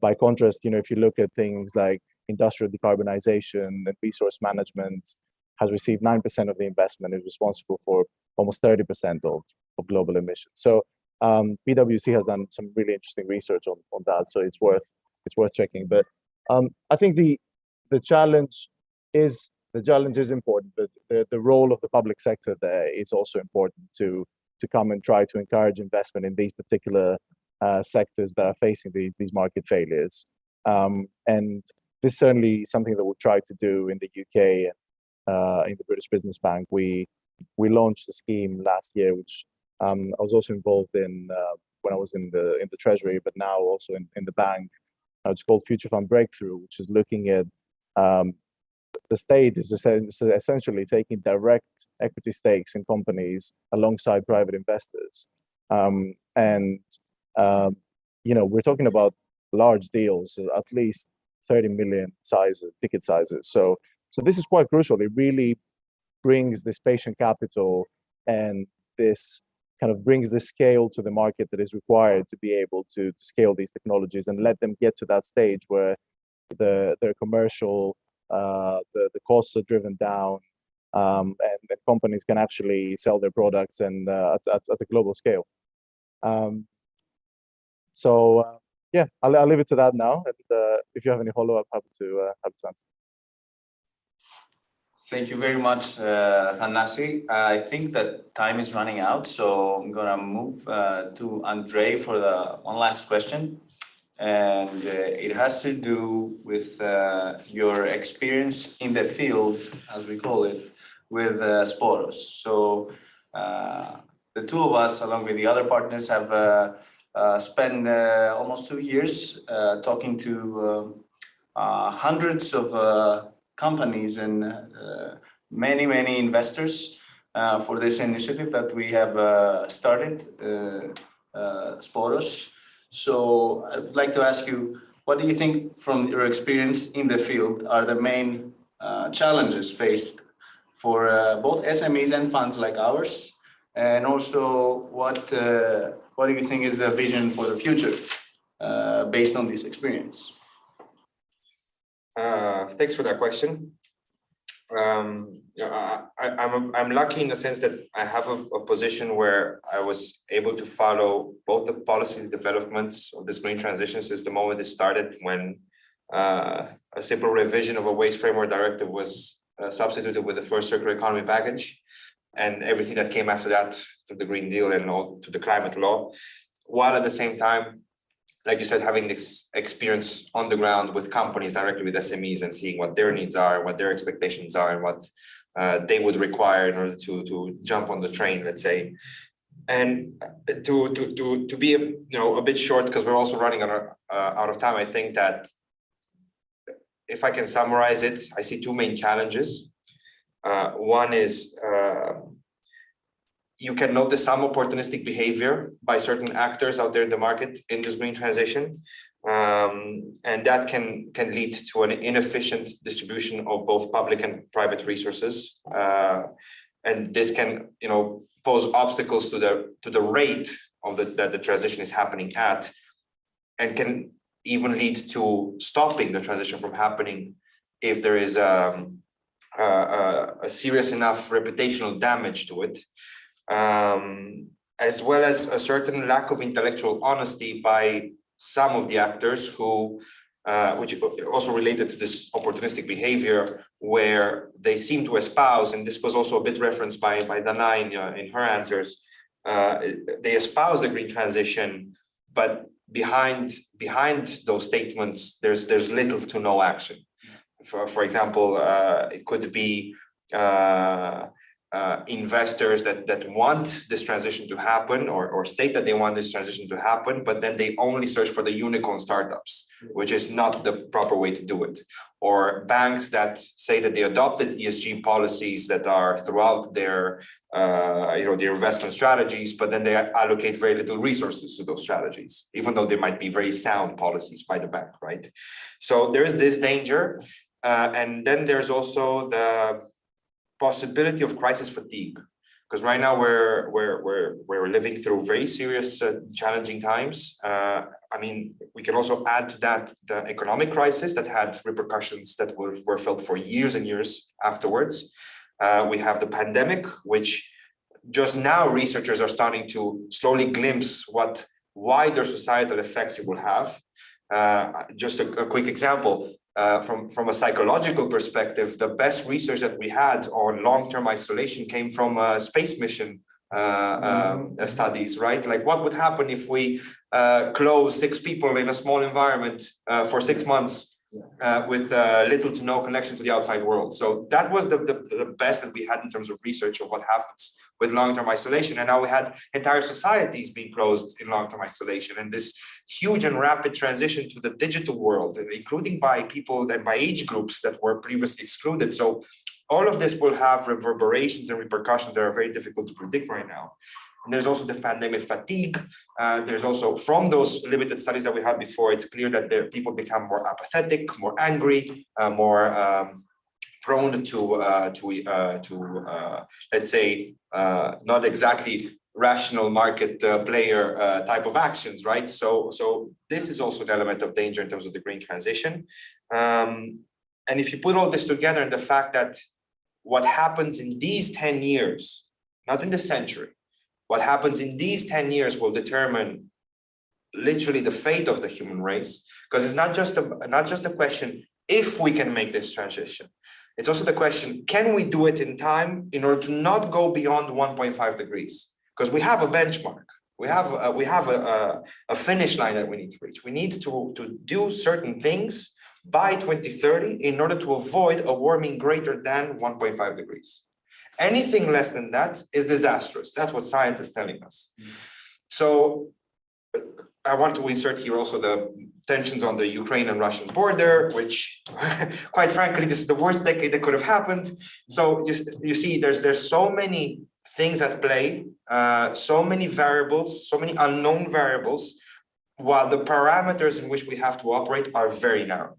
By contrast, if you look at things like industrial decarbonization and resource management, has received 9% of the investment, is responsible for almost 30% of global emissions. So PwC has done some really interesting research on that, so it's worth checking. But I think the challenge is important, but the role of the public sector there is also important to come and try to encourage investment in these particular sectors that are facing these market failures. And this is certainly something that we'll try to do in the UK, in the British Business Bank. We launched a scheme last year, which I was also involved in when I was in the Treasury, but now also in the bank. It's called Future Fund Breakthrough, which is looking at the state is essentially taking direct equity stakes in companies alongside private investors. We're talking about large deals, at least 30 million ticket sizes. So this is quite crucial. It really brings this patient capital and this kind of brings the scale to the market that is required to be able to scale these technologies and let them get to that stage where they're commercial, the costs are driven down, and the companies can actually sell their products and at a global scale. Yeah, I'll leave it to that now. And if you have any follow-up, happy to answer. Thank you very much, Thanasi. I think that time is running out, so I'm gonna move to Andre for the one last question. And it has to do with your experience in the field, as we call it, with Sporos. So the two of us, along with the other partners, have spent almost 2 years talking to hundreds of companies and many investors for this initiative that we have started, Sporos. So I'd like to ask you, what do you think from your experience in the field are the main challenges faced for both SMEs and funds like ours? And also, what do you think is the vision for the future based on this experience? Thanks for that question. I'm lucky in the sense that I have a position where I was able to follow both the policy developments of this green transition since the moment it started, when a simple revision of a waste framework directive was substituted with the first circular economy package, and everything that came after that through the Green Deal and all to the climate law, while at the same time, like you said, having this experience on the ground with companies, directly with SMEs, and seeing what their needs are, what their expectations are, and what they would require in order to jump on the train, let's say. And to be a bit short, because we're also running out of time, I think that if I can summarize it, I see two main challenges. One is you can notice some opportunistic behavior by certain actors out there in the market in this green transition. And that can lead to an inefficient distribution of both public and private resources. And this can, pose obstacles to the rate of that the transition is happening at, and can even lead to stopping the transition from happening if there is a serious enough reputational damage to it. As well as a certain lack of intellectual honesty by some of the actors who, which also related to this opportunistic behavior, where they seem to espouse, and this was also a bit referenced by Dana in her answers, they espouse the green transition, but behind those statements, there's little to no action. For example, it could be investors that want this transition to happen, or state that they want this transition to happen, but then they only search for the unicorn startups, which is not the proper way to do it. Or banks that say that they adopted ESG policies that are throughout their their investment strategies, but then they allocate very little resources to those strategies, even though they might be very sound policies by the bank, right? So there is this danger, and then there's also the possibility of crisis fatigue, because right now we're living through very serious, challenging times. I mean, we can also add to that the economic crisis that had repercussions that were felt for years and years afterwards. We have the pandemic, which just now researchers are starting to slowly glimpse what wider societal effects it will have. Just a quick example. From a psychological perspective, the best research that we had on long-term isolation came from space mission studies, right? Like, what would happen if we close 6 people in a small environment for 6 months with little to no connection to the outside world? So that was the best that we had in terms of research of what happens with long-term isolation. And now we had entire societies being closed in long-term isolation, and this huge and rapid transition to the digital world, including by people and by age groups that were previously excluded. So all of this will have reverberations and repercussions that are very difficult to predict right now. And there's also the pandemic fatigue. There's also, from those limited studies that we had before, it's clear that people become more apathetic, more angry, more prone to let's say, not exactly rational market player type of actions, right? So this is also an element of danger in terms of the green transition. And if you put all this together, and the fact that what happens in these 10 years, not in the century, what happens in these 10 years will determine literally the fate of the human race, because it's not just a question if we can make this transition. It's also the question, can we do it in time in order to not go beyond 1.5 degrees? Because we have a benchmark. We have a finish line that we need to reach. We need to do certain things by 2030 in order to avoid a warming greater than 1.5 degrees. Anything less than that is disastrous. That's what science is telling us. So I want to insert here also the tensions on the Ukraine and Russian border, which quite frankly, this is the worst decade that could have happened. So you see, there's so many things at play, so many variables, so many unknown variables. while the parameters in which we have to operate are very narrow.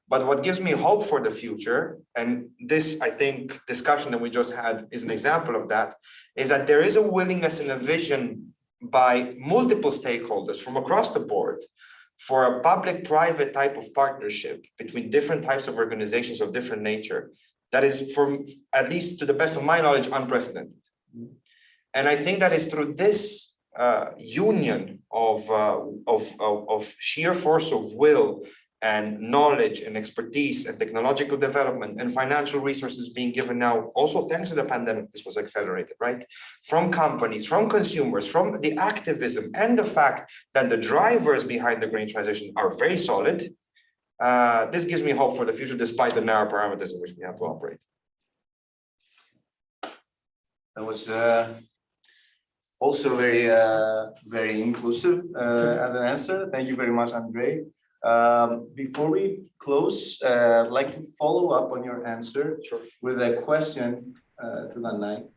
But what gives me hope for the future, and this, I think, discussion that we just had is an example of that, is that there is a willingness and a vision by multiple stakeholders from across the board for a public-private type of partnership between different types of organizations of different nature that is, from at least to the best of my knowledge, unprecedented. And I think that is through this union of sheer force of will and knowledge and expertise and technological development and financial resources being given now, also thanks to the pandemic, this was accelerated, right? From companies, from consumers, from the activism and the fact that the drivers behind the green transition are very solid. This gives me hope for the future, despite the narrow parameters in which we have to operate. That was also very inclusive as an answer. Thank you very much, Andrei. Before we close, I'd like to follow up on your answer with a question to Danai.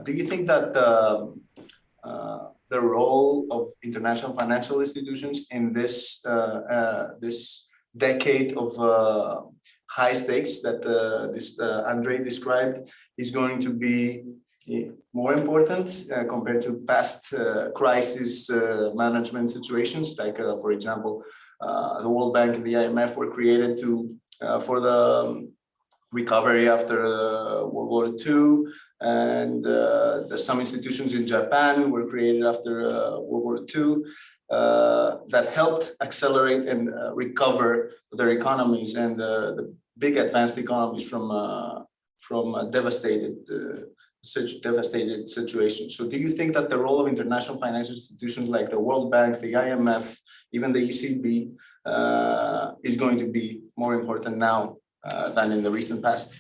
Do you think that the role of international financial institutions in this this decade of high stakes that Andrei described is going to be more important compared to past crisis management situations, like for example, the World Bank and the IMF were created to for the recovery after World War II, and there's some institutions in Japan were created after World War II that helped accelerate and recover their economies and the big advanced economies from devastated such devastated situations. So do you think that the role of international financial institutions like the World Bank, the IMF, even the ECB is going to be more important now than in the recent past?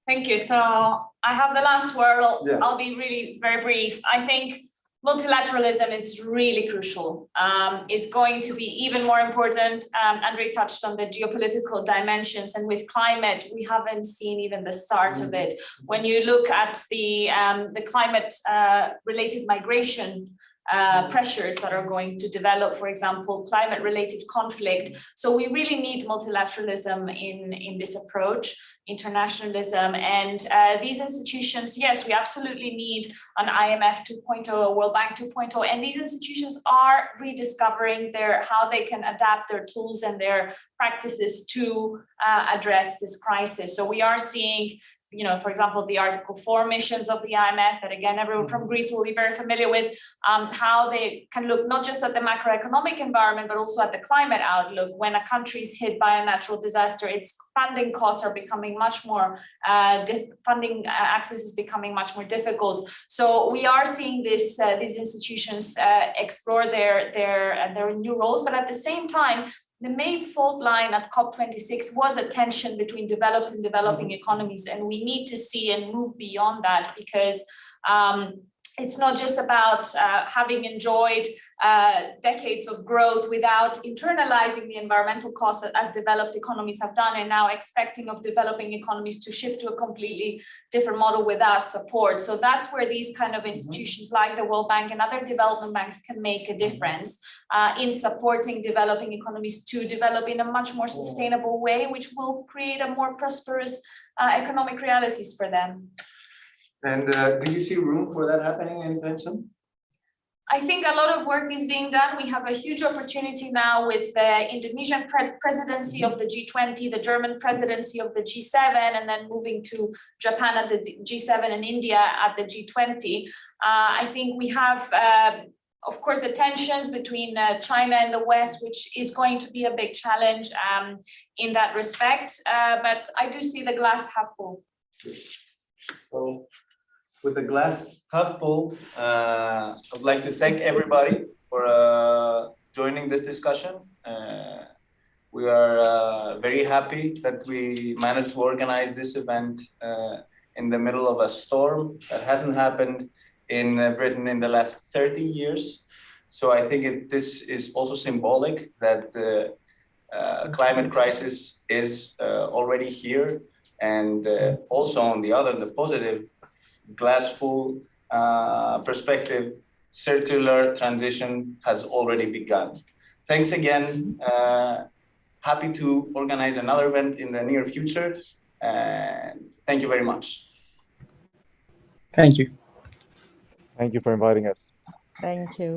Thank you. So I have the last word. Yeah. I'll be really very brief. I think multilateralism is really crucial. It's going to be even more important. Andrei touched on the geopolitical dimensions, and with climate, we haven't seen even the start of it. When you look at the climate-related migration pressures that are going to develop, for example, climate-related conflict. So we really need multilateralism in this approach, internationalism, and these institutions, yes, we absolutely need an IMF 2.0, a World Bank 2.0, and these institutions are rediscovering how they can adapt their tools and their practices to address this crisis. So we are seeing, for example, the Article 4 missions of the IMF that, again, everyone from Greece will be very familiar with, how they can look not just at the macroeconomic environment, but also at the climate outlook. When a country is hit by a natural disaster, its funding costs are becoming much more, funding access is becoming much more difficult. So we are seeing these institutions explore their new roles, but at the same time, the main fault line at COP26 was a tension between developed and developing economies, and we need to see and move beyond that, because it's not just about having enjoyed decades of growth without internalizing the environmental costs as developed economies have done, and now expecting of developing economies to shift to a completely different model without support. So that's where these kind of institutions like the World Bank and other development banks can make a difference in supporting developing economies to develop in a much more sustainable way, which will create a more prosperous economic realities for them. And do you see room for that happening anytime soon? I think a lot of work is being done. We have a huge opportunity now with the Indonesian presidency of the G20, the German presidency of the G7, and then moving to Japan at the G7 and India at the G20. I think we have, of course, the tensions between China and the West, which is going to be a big challenge in that respect. But I do see the glass half full. So, with the glass half full, I'd like to thank everybody for joining this discussion. We are very happy that we managed to organize this event in the middle of a storm that hasn't happened in Britain in the last 30 years. So I think this is also symbolic that the climate crisis is already here. And also on the positive glass full perspective, circular transition has already begun. Thanks again. Happy to organize another event in the near future. Thank you very much. Thank you. Thank you for inviting us. Thank you.